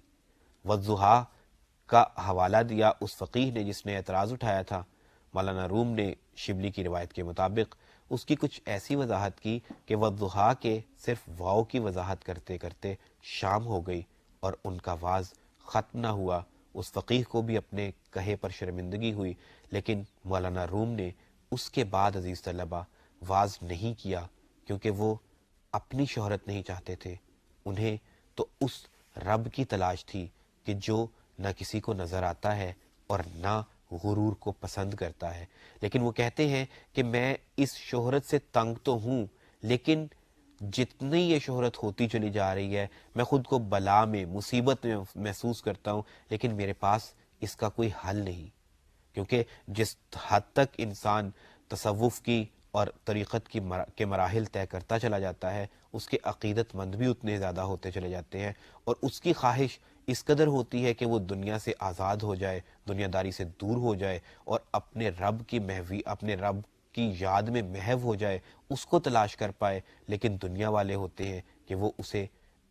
والضحیٰ کا حوالہ دیا اس فقیہ نے جس نے اعتراض اٹھایا تھا۔ مولانا روم نے شبلی کی روایت کے مطابق اس کی کچھ ایسی وضاحت کی کہ والضحیٰ کے صرف واو کی وضاحت کرتے کرتے شام ہو گئی اور ان کا واز ختم نہ ہوا۔ اس فقیہ کو بھی اپنے کہے پر شرمندگی ہوئی، لیکن مولانا روم نے اس کے بعد عزیز طلبہ واز نہیں کیا، کیونکہ وہ اپنی شہرت نہیں چاہتے تھے۔ انہیں تو اس رب کی تلاش تھی کہ جو نہ کسی کو نظر آتا ہے اور نہ غرور کو پسند کرتا ہے۔ لیکن وہ کہتے ہیں کہ میں اس شہرت سے تنگ تو ہوں، لیکن جتنی یہ شہرت ہوتی چلی جا رہی ہے میں خود کو بلا میں، مصیبت میں محسوس کرتا ہوں، لیکن میرے پاس اس کا کوئی حل نہیں۔ کیونکہ جس حد تک انسان تصوف کی اور طریقت کے مراحل طے کرتا چلا جاتا ہے، اس کے عقیدت مند بھی اتنے زیادہ ہوتے چلے جاتے ہیں، اور اس کی خواہش اس قدر ہوتی ہے کہ وہ دنیا سے آزاد ہو جائے، دنیا داری سے دور ہو جائے اور اپنے رب کی یاد میں محو ہو جائے، اس کو تلاش کر پائے۔ لیکن دنیا والے ہوتے ہیں کہ وہ اسے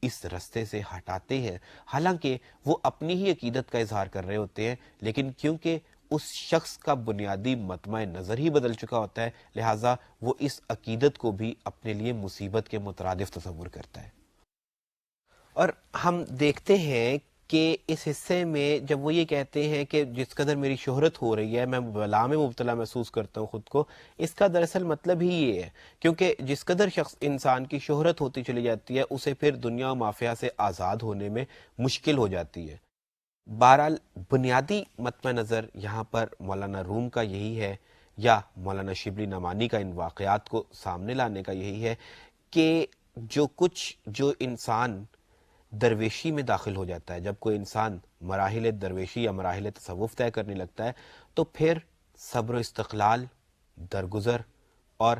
اس رستے سے ہٹاتے ہیں، حالانکہ وہ اپنی ہی عقیدت کا اظہار کر رہے ہوتے ہیں، لیکن کیونکہ اس شخص کا بنیادی مطمع نظر ہی بدل چکا ہوتا ہے، لہٰذا وہ اس عقیدت کو بھی اپنے لیے مصیبت کے مترادف تصور کرتا ہے۔ اور ہم دیکھتے ہیں کہ اس حصے میں جب وہ یہ کہتے ہیں کہ جس قدر میری شہرت ہو رہی ہے میں بلا میں مبتلا محسوس کرتا ہوں خود کو، اس کا دراصل مطلب ہی یہ ہے، کیونکہ جس قدر شخص انسان کی شہرت ہوتی چلی جاتی ہے اسے پھر دنیا و مافیہ سے آزاد ہونے میں مشکل ہو جاتی ہے۔ بہرحال بنیادی مطمع نظر یہاں پر مولانا روم کا یہی ہے، یا مولانا شبلی نعمانی کا ان واقعات کو سامنے لانے کا یہی ہے کہ جو انسان درویشی میں داخل ہو جاتا ہے، جب کوئی انسان مراحل درویشی یا مراحل تصوف طے کرنے لگتا ہے تو پھر صبر و استقلال، درگزر اور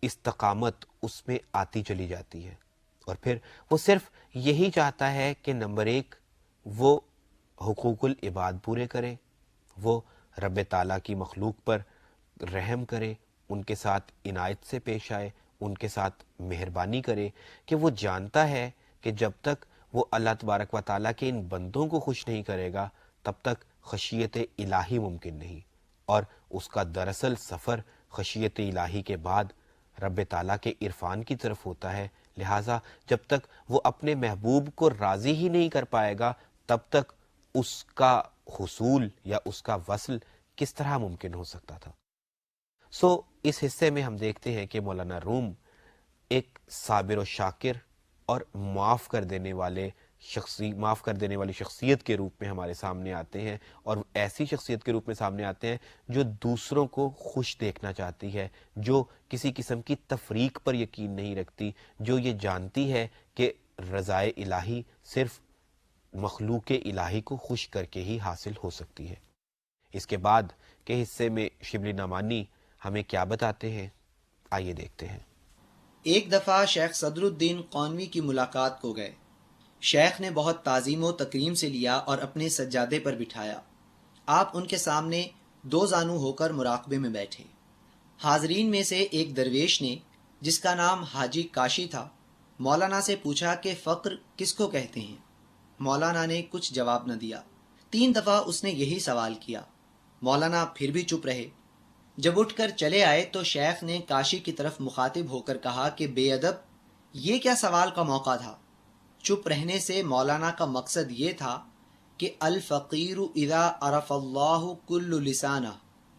استقامت اس میں آتی چلی جاتی ہے، اور پھر وہ صرف یہی چاہتا ہے کہ نمبر 1 وہ حقوق العباد پورے کرے، وہ رب تعالیٰ کی مخلوق پر رحم کرے، ان کے ساتھ عنایت سے پیش آئے، ان کے ساتھ مہربانی کرے، کہ وہ جانتا ہے کہ جب تک وہ اللہ تبارک و تعالیٰ کے ان بندوں کو خوش نہیں کرے گا تب تک خشیت الہی ممکن نہیں، اور اس کا دراصل سفر خشیت الہی کے بعد رب تعالیٰ کے عرفان کی طرف ہوتا ہے۔ لہٰذا جب تک وہ اپنے محبوب کو راضی ہی نہیں کر پائے گا تب تک اس کا حصول یا اس کا وصل کس طرح ممکن ہو سکتا تھا۔ اس حصے میں ہم دیکھتے ہیں کہ مولانا روم ایک صابر و شاکر اور معاف کر دینے والی شخصیت کے روپ میں ہمارے سامنے آتے ہیں، اور ایسی شخصیت کے روپ میں سامنے آتے ہیں جو دوسروں کو خوش دیکھنا چاہتی ہے، جو کسی قسم کی تفریق پر یقین نہیں رکھتی، جو یہ جانتی ہے کہ رضائے الہی صرف مخلوق الہی کو خوش کر کے ہی حاصل ہو سکتی ہے۔ اس کے بعد کے حصے میں شبلی نعمانی ہمیں کیا بتاتے ہیں، آئیے دیکھتے ہیں۔ ایک دفعہ شیخ صدر الدین قونوی کی ملاقات کو گئے۔ شیخ نے بہت تعظیم و تکریم سے لیا اور اپنے سجادے پر بٹھایا۔ آپ ان کے سامنے 2 زانو ہو کر مراقبے میں بیٹھے۔ حاضرین میں سے ایک درویش نے، جس کا نام حاجی کاشی تھا، مولانا سے پوچھا کہ فقر کس کو کہتے ہیں؟ مولانا نے کچھ جواب نہ دیا۔ 3 دفعہ اس نے یہی سوال کیا۔ مولانا پھر بھی چپ رہے۔ جب اٹھ کر چلے آئے تو شیخ نے کاشی کی طرف مخاطب ہو کر کہا کہ بے ادب، یہ کیا سوال کا موقع تھا؟ چپ رہنے سے مولانا کا مقصد یہ تھا کہ الفقیر اذا عرف اللہ کل لسانہ،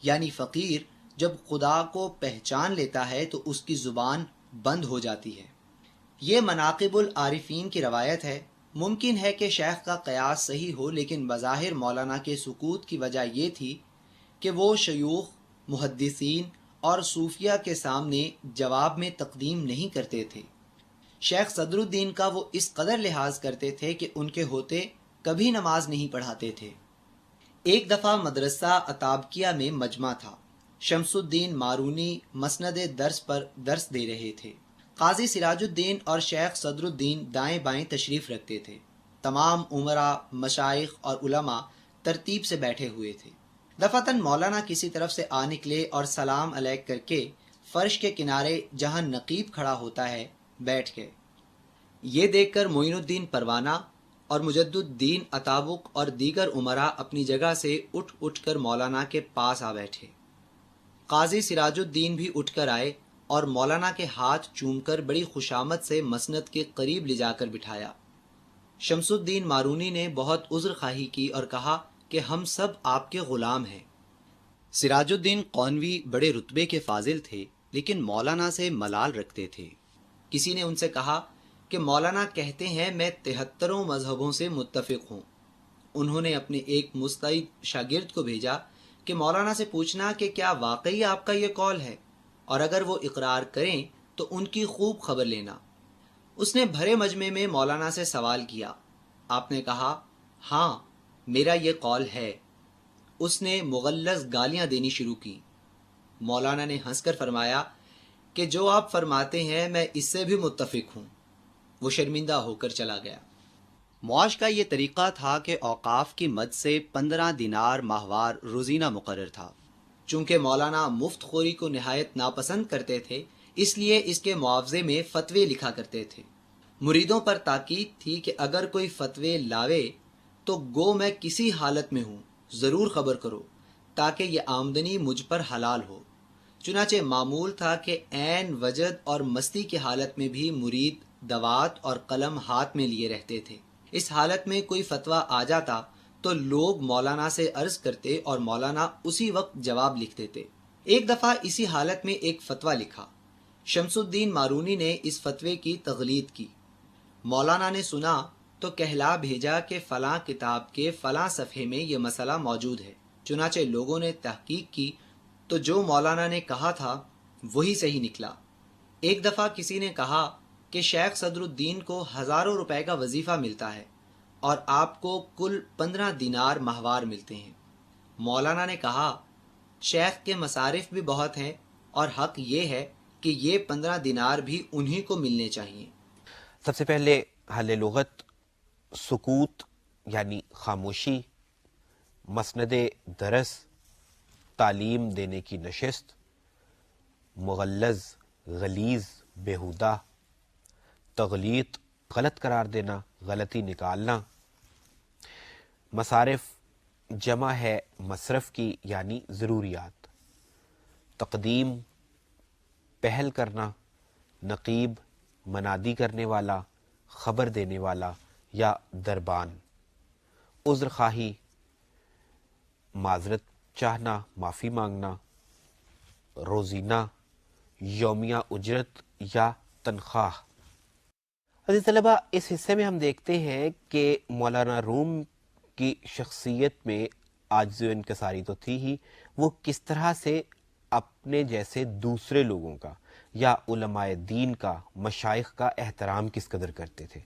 یعنی فقیر جب خدا کو پہچان لیتا ہے تو اس کی زبان بند ہو جاتی ہے۔ یہ مناقب العارفین کی روایت ہے۔ ممکن ہے کہ شیخ کا قیاس صحیح ہو، لیکن بظاہر مولانا کے سکوت کی وجہ یہ تھی کہ وہ شیوخ، محدثین اور صوفیہ کے سامنے جواب میں تقدیم نہیں کرتے تھے۔ شیخ صدر الدین کا وہ اس قدر لحاظ کرتے تھے کہ ان کے ہوتے کبھی نماز نہیں پڑھاتے تھے۔ ایک دفعہ مدرسہ عطابکیہ میں مجمع تھا۔ شمس الدین مارونی مسند درس پر درس دے رہے تھے۔ قاضی سراج الدین اور شیخ صدر الدین دائیں بائیں تشریف رکھتے تھے۔ تمام امراء، مشائخ اور علماء ترتیب سے بیٹھے ہوئے تھے۔ دفعتاً مولانا کسی طرف سے آ نکلے اور سلام علیک کر کے فرش کے کنارے جہاں نقیب کھڑا ہوتا ہے بیٹھ گئے۔ یہ دیکھ کر معین الدین پروانہ اور مجد الدین اطابق اور دیگر امراء اپنی جگہ سے اٹھ اٹھ کر مولانا کے پاس آ بیٹھے۔ قاضی سراج الدین بھی اٹھ کر آئے اور مولانا کے ہاتھ چوم کر بڑی خوشامد سے مسند کے قریب لے جا کر بٹھایا۔ شمس الدین مارونی نے بہت عذر خواہی کی اور کہا کہ ہم سب آپ کے غلام ہیں۔ سراج الدین قونوی بڑے رتبے کے فاضل تھے، لیکن مولانا سے ملال رکھتے تھے۔ کسی نے ان سے کہا کہ مولانا کہتے ہیں میں 73 مذہبوں سے متفق ہوں۔ انہوں نے اپنے ایک مستعد شاگرد کو بھیجا کہ مولانا سے پوچھنا کہ کیا واقعی آپ کا یہ قول ہے، اور اگر وہ اقرار کریں تو ان کی خوب خبر لینا۔ اس نے بھرے مجمع میں مولانا سے سوال کیا۔ آپ نے کہا ہاں میرا یہ قول ہے۔ اس نے مغلظ گالیاں دینی شروع کی۔ مولانا نے ہنس کر فرمایا کہ جو آپ فرماتے ہیں میں اس سے بھی متفق ہوں۔ وہ شرمندہ ہو کر چلا گیا۔ معاش کا یہ طریقہ تھا کہ اوقاف کی مد سے 15 دینار ماہوار روزینہ مقرر تھا۔ چونکہ مولانا مفت خوری کو نہایت ناپسند کرتے تھے، اس لیے اس کے معاوضے میں فتوے لکھا کرتے تھے۔ مریدوں پر تاکید تھی کہ اگر کوئی فتوے لاوے تو گو میں کسی حالت میں ہوں ضرور خبر کرو، تاکہ یہ آمدنی مجھ پر حلال ہو۔ چنانچہ معمول تھا کہ عین وجد اور مستی کی حالت میں بھی مرید دوات اور قلم ہاتھ میں لیے رہتے تھے۔ اس حالت میں کوئی فتویٰ آ جاتا تو لوگ مولانا سے عرض کرتے اور مولانا اسی وقت جواب لکھ دیتے۔ ایک دفعہ اسی حالت میں ایک فتویٰ لکھا۔ شمس الدین مارونی نے اس فتوے کی تغلید کی۔ مولانا نے سنا تو کہلا بھیجا کہ فلاں کتاب کے فلاں صفحے میں یہ مسئلہ موجود ہے۔ چنانچہ لوگوں نے تحقیق کی تو جو مولانا نے کہا تھا وہی صحیح نکلا۔ ایک دفعہ کسی نے کہا کہ شیخ صدر الدین کو ہزاروں روپے کا وظیفہ ملتا ہے اور آپ کو کل 15 دینار ماہوار ملتے ہیں۔ مولانا نے کہا شیخ کے مصارف بھی بہت ہیں اور حق یہ ہے کہ یہ 15 دینار بھی انہی کو ملنے چاہیے۔ سب سے پہلے حل لغت، سکوت یعنی خاموشی، مسند درس، تعلیم دینے کی نشست، مغلظ، غلیظ، بیہودہ، تغلیط، غلط قرار دینا، غلطی نکالنا۔ مصارف جمع ہے مصرف کی یعنی ضروریات۔ تقدیم، پہل کرنا، نقیب، منادی کرنے والا، خبر دینے والا یا دربان۔ عذر خواہی، معذرت چاہنا، معافی مانگنا۔ روزینہ، یومیہ اجرت یا تنخواہ۔ عزیز طلبہ، اس حصے میں ہم دیکھتے ہیں کہ مولانا روم کی شخصیت میں عاجزی و انکساری تو تھی ہی، وہ کس طرح سے اپنے جیسے دوسرے لوگوں کا یا علماء دین کا، مشائخ کا احترام کس قدر کرتے تھے۔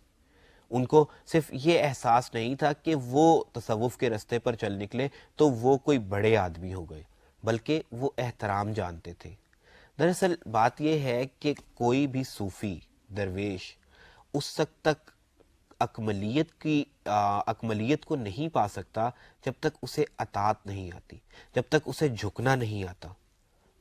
ان کو صرف یہ احساس نہیں تھا کہ وہ تصوف کے رستے پر چل نکلے تو وہ کوئی بڑے آدمی ہو گئے، بلکہ وہ احترام جانتے تھے۔ دراصل بات یہ ہے کہ کوئی بھی صوفی درویش اس وقت تک اکملیت کو نہیں پا سکتا جب تک اسے اطاعت نہیں آتی، جب تک اسے جھکنا نہیں آتا،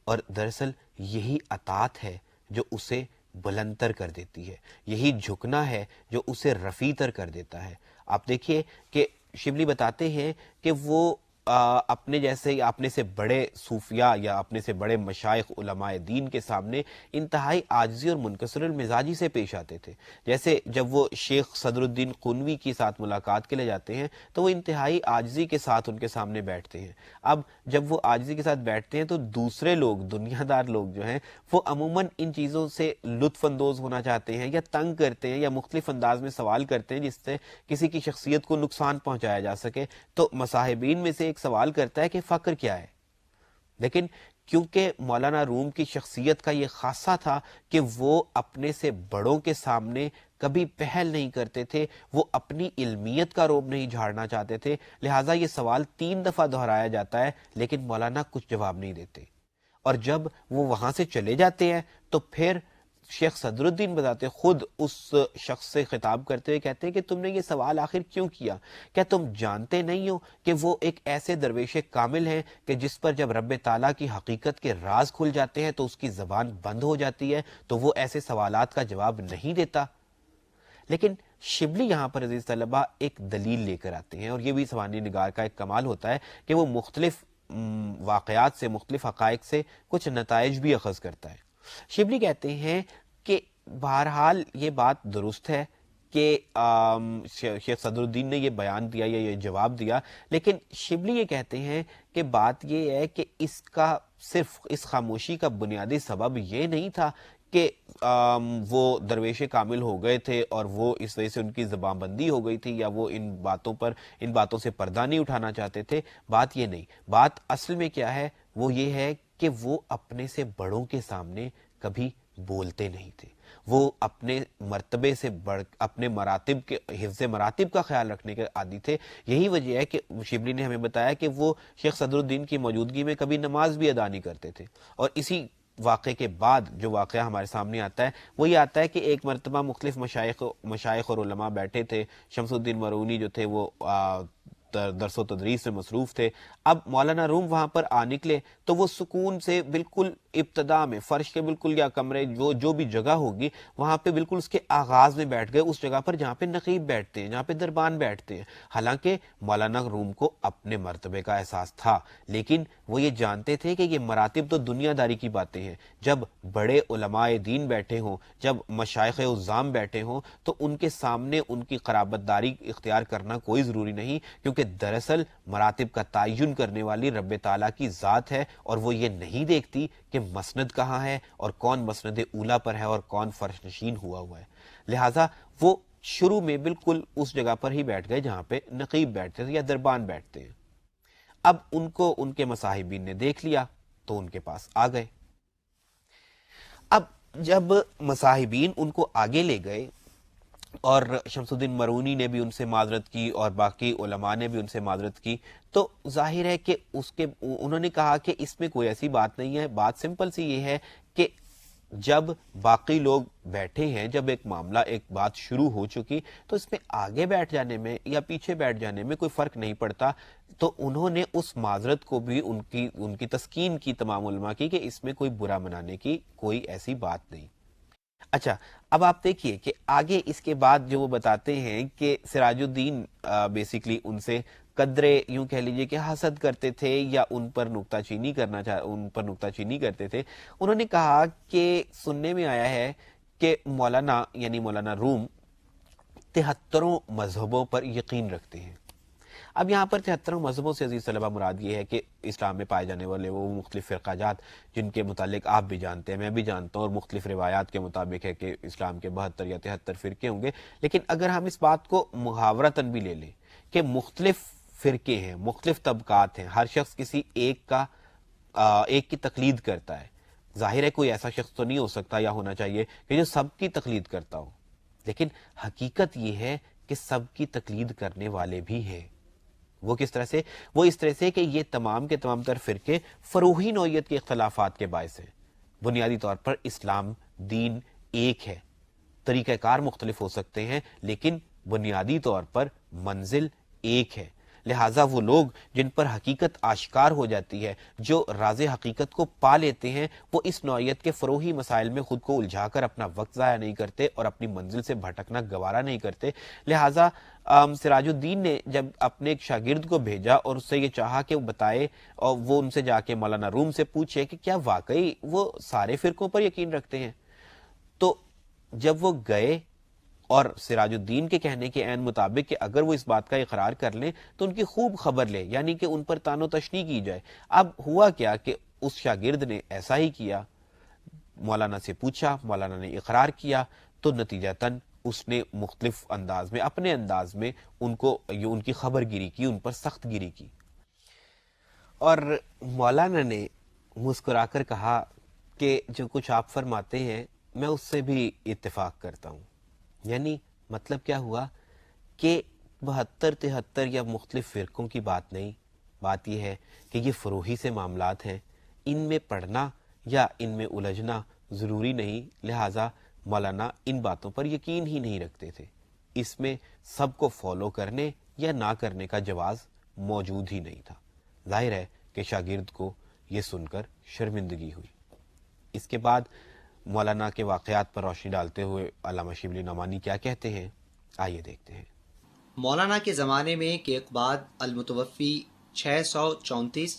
اور دراصل یہی اطاعت ہے جو اسے بلندتر کر دیتی ہے، یہی جھکنا ہے جو اسے رفیع تر کر دیتا ہے۔ آپ دیکھیے کہ شبلی بتاتے ہیں کہ وہ اپنے جیسے یا اپنے سے بڑے صوفیاء یا اپنے سے بڑے مشائخ علماء دین کے سامنے انتہائی عاجزی اور منکسر المزاجی سے پیش آتے تھے۔ جیسے جب وہ شیخ صدر الدین قنوی کے ساتھ ملاقات کے لیے جاتے ہیں تو وہ انتہائی عاجزی کے ساتھ ان کے سامنے بیٹھتے ہیں۔ اب جب وہ عاجزی کے ساتھ بیٹھتے ہیں تو دوسرے لوگ، دنیا دار لوگ جو ہیں، وہ عموماً ان چیزوں سے لطف اندوز ہونا چاہتے ہیں یا تنگ کرتے ہیں یا مختلف انداز میں سوال کرتے ہیں جس سے کسی کی شخصیت کو نقصان پہنچایا جا سکے۔ تو مصاحبین میں سے ایک سوال کرتا ہے کہ فقر کیا ہے، لیکن کیونکہ مولانا روم کی شخصیت کا یہ خاصہ تھا کہ وہ اپنے سے بڑوں کے سامنے کبھی پہل نہیں کرتے تھے، وہ اپنی علمیت کا روب نہیں جھاڑنا چاہتے تھے، لہٰذا یہ سوال 3 دفعہ دہرایا جاتا ہے لیکن مولانا کچھ جواب نہیں دیتے، اور جب وہ وہاں سے چلے جاتے ہیں تو پھر شیخ صدرالدین بذات خود اس شخص سے خطاب کرتے ہوئے کہتے ہیں کہ تم نے یہ سوال آخر کیوں کیا؟ کیا تم جانتے نہیں ہو کہ وہ ایک ایسے درویش کامل ہیں کہ جس پر جب رب تعالیٰ کی حقیقت کے راز کھل جاتے ہیں تو اس کی زبان بند ہو جاتی ہے، تو وہ ایسے سوالات کا جواب نہیں دیتا؟ لیکن شبلی یہاں پر عزیز طلبہ ایک دلیل لے کر آتے ہیں، اور یہ بھی سوانح نگار کا ایک کمال ہوتا ہے کہ وہ مختلف واقعات سے، مختلف حقائق سے کچھ نتائج بھی اخذ کرتا ہے۔ شبلی کہتے ہیں کہ بہرحال یہ بات درست ہے کہ شیخ صدرالدین نے یہ بیان دیا یا یہ جواب دیا، لیکن شبلی یہ کہتے ہیں کہ بات یہ ہے کہ اس کا صرف اس خاموشی کا بنیادی سبب یہ نہیں تھا کہ وہ درویش کامل ہو گئے تھے اور وہ اس وجہ سے ان کی زبان بندی ہو گئی تھی، یا وہ ان باتوں سے پردہ نہیں اٹھانا چاہتے تھے۔ بات یہ نہیں، بات اصل میں کیا ہے، وہ یہ ہے کہ وہ اپنے سے بڑوں کے سامنے کبھی بولتے نہیں تھے۔ وہ اپنے مرتبے سے اپنے مراتب کے حفظ مراتب کا خیال رکھنے کے عادی تھے۔ یہی وجہ ہے کہ شبلی نے ہمیں بتایا کہ وہ شیخ صدرالدین کی موجودگی میں کبھی نماز بھی ادا نہیں کرتے تھے۔ اور اسی واقعے کے بعد جو واقعہ ہمارے سامنے آتا ہے وہ یہ آتا ہے کہ ایک مرتبہ مختلف مشائخ اور علماء بیٹھے تھے۔ شمس الدین مرونی جو تھے وہ درس و تدریس میں مصروف تھے۔ اب مولانا روم وہاں پر آ نکلے تو وہ سکون سے بالکل ابتدا میں فرش کے بالکل یا کمرے جو بھی جگہ ہوگی وہاں پہ بالکل اس کے آغاز میں بیٹھ گئے، اس جگہ پر جہاں پہ نقیب بیٹھتے ہیں، جہاں پہ دربان بیٹھتے ہیں۔ حالانکہ مولانا روم کو اپنے مرتبے کا احساس تھا، لیکن وہ یہ جانتے تھے کہ یہ مراتب تو دنیا داری کی باتیں ہیں۔ جب بڑے علماء دین بیٹھے ہوں، جب مشائخ عظام بیٹھے ہوں، تو ان کے سامنے ان کی قرابت داری اختیار کرنا کوئی ضروری نہیں، کیونکہ دراصل مراتب کا تعین کرنے والی رب تعالیٰ کی ذات ہے، اور وہ یہ نہیں دیکھتی کہ مسند کہاں ہے اور کون مسند اولا پر ہے اور کون فرش نشین ہوا ہے۔ لہٰذا وہ شروع میں بالکل اس جگہ پر ہی بیٹھ گئے جہاں پہ نقیب بیٹھتے ہیں یا دربان بیٹھتے ہیں۔ اب ان کو ان کے مصاحبین نے دیکھ لیا تو ان کے پاس آ گئے۔ اب جب مصاحبین ان کو آگے لے گئے اور شمس الدین مرونی نے بھی ان سے معذرت کی اور باقی علماء نے بھی ان سے معذرت کی، تو ظاہر ہے کہ انہوں نے کہا کہ اس میں کوئی ایسی بات نہیں ہے۔ بات سمپل سی یہ ہے کہ جب باقی لوگ بیٹھے ہیں، جب ایک معاملہ، ایک بات شروع ہو چکی، تو اس میں آگے بیٹھ جانے میں یا پیچھے بیٹھ جانے میں کوئی فرق نہیں پڑتا۔ تو انہوں نے اس معذرت کو بھی ان کی تسکین کی تمام علماء کی کہ اس میں کوئی برا منانے کی کوئی ایسی بات نہیں۔ اچھا، اب آپ دیکھیے کہ آگے اس کے بعد جو وہ بتاتے ہیں کہ سراج الدین بیسیکلی ان سے قدرے یوں کہہ لیجئے کہ حسد کرتے تھے یا ان پر نکتہ چینی کرتے تھے۔ انہوں نے کہا کہ سننے میں آیا ہے کہ مولانا روم 73 مذہبوں پر یقین رکھتے ہیں۔ اب یہاں پر 73 مذہبوں سے عزیز طلبہ مراد یہ ہے کہ اسلام میں پائے جانے والے وہ مختلف فرقہ جات جن کے متعلق آپ بھی جانتے ہیں، میں بھی جانتا ہوں، اور مختلف روایات کے مطابق ہے کہ اسلام کے 72 یا 73 فرقے ہوں گے۔ لیکن اگر ہم اس بات کو محاورتاً بھی لے لیں کہ مختلف فرقے ہیں، مختلف طبقات ہیں، ہر شخص کسی ایک کی تقلید کرتا ہے، ظاہر ہے کوئی ایسا شخص تو نہیں ہو سکتا یا ہونا چاہیے کہ جو سب کی تقلید کرتا ہو، لیکن حقیقت یہ ہے کہ سب کی تقلید کرنے والے بھی ہیں۔ وہ کس طرح سے؟ وہ اس طرح سے کہ یہ تمام کے تمام تر فرقے فروعی نوعیت کے اختلافات کے باعث ہیں۔ بنیادی طور پر اسلام دین ایک ہے، طریقہ کار مختلف ہو سکتے ہیں، لیکن بنیادی طور پر منزل ایک ہے۔ لہٰذا وہ لوگ جن پر حقیقت آشکار ہو جاتی ہے، جو راز حقیقت کو پا لیتے ہیں، وہ اس نوعیت کے فروعی مسائل میں خود کو الجھا کر اپنا وقت ضائع نہیں کرتے اور اپنی منزل سے بھٹکنا گوارا نہیں کرتے۔ لہٰذا سراج الدین نے جب اپنے ایک شاگرد کو بھیجا اور اس سے یہ چاہا کہ وہ بتائے، اور وہ ان سے جا کے مولانا روم سے پوچھے کہ کیا واقعی وہ سارے فرقوں پر یقین رکھتے ہیں، تو جب وہ گئے اور سراج الدین کے کہنے کے عین مطابق کہ اگر وہ اس بات کا اقرار کر لیں تو ان کی خوب خبر لے، یعنی کہ ان پر تان و تشنیع کی جائے۔ اب ہوا کیا کہ اس شاگرد نے ایسا ہی کیا، مولانا سے پوچھا، مولانا نے اقرار کیا، تو نتیجتاً اس نے مختلف انداز میں، اپنے انداز میں ان کی خبر گیری کی، ان پر سخت گیری کی۔ اور مولانا نے مسکرا کر کہا کہ جو کچھ آپ فرماتے ہیں میں اس سے بھی اتفاق کرتا ہوں۔ یعنی مطلب کیا ہوا کہ 72 73 یا مختلف فرقوں کی بات نہیں، بات یہ ہے کہ یہ فروعی سے معاملات ہیں، ان میں پڑھنا یا ان میں الجھنا ضروری نہیں، لہٰذا مولانا ان باتوں پر یقین ہی نہیں رکھتے تھے. اس میں سب کو فالو کرنے یا نہ کرنے کا جواز موجود ہی نہیں تھا. ظاہر ہے کہ شاگرد کو یہ سن کر شرمندگی ہوئی. اس کے بعد مولانا کے واقعات پر روشنی ڈالتے ہوئے علامہ شبلی نعمانی کیا کہتے ہیں، آئیے دیکھتے ہیں. مولانا کے زمانے میں کیقباد المتوفی 634،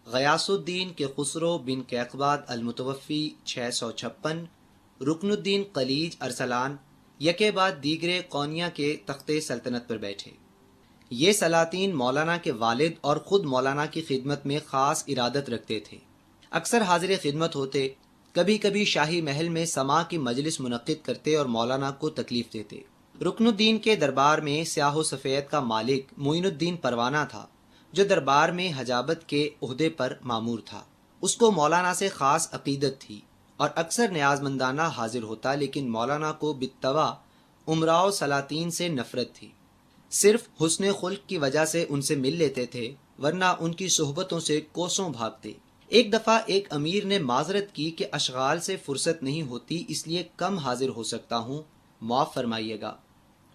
غیاث الدین کے خسرو بن کیقباد المتوفی 656، رکن الدین قلیج ارسلان یکے بعد دیگرے قونیہ کے تخت سلطنت پر بیٹھے. یہ سلاطین مولانا کے والد اور خود مولانا کی خدمت میں خاص ارادت رکھتے تھے. اکثر حاضر خدمت ہوتے، کبھی کبھی شاہی محل میں سماع کی مجلس منعقد کرتے اور مولانا کو تکلیف دیتے. رکن الدین کے دربار میں سیاہ و سفید کا مالک معین الدین پروانہ تھا، جو دربار میں حجابت کے عہدے پر مامور تھا. اس کو مولانا سے خاص عقیدت تھی اور اکثر نیاز مندانہ حاضر ہوتا، لیکن مولانا کو بالطبع امراء و سلاطین سے نفرت تھی. صرف حسن خلق کی وجہ سے ان سے مل لیتے تھے، ورنہ ان کی صحبتوں سے کوسوں بھاگتے. ایک دفعہ ایک امیر نے معذرت کی کہ اشغال سے فرصت نہیں ہوتی، اس لیے کم حاضر ہو سکتا ہوں، معاف فرمائیے گا.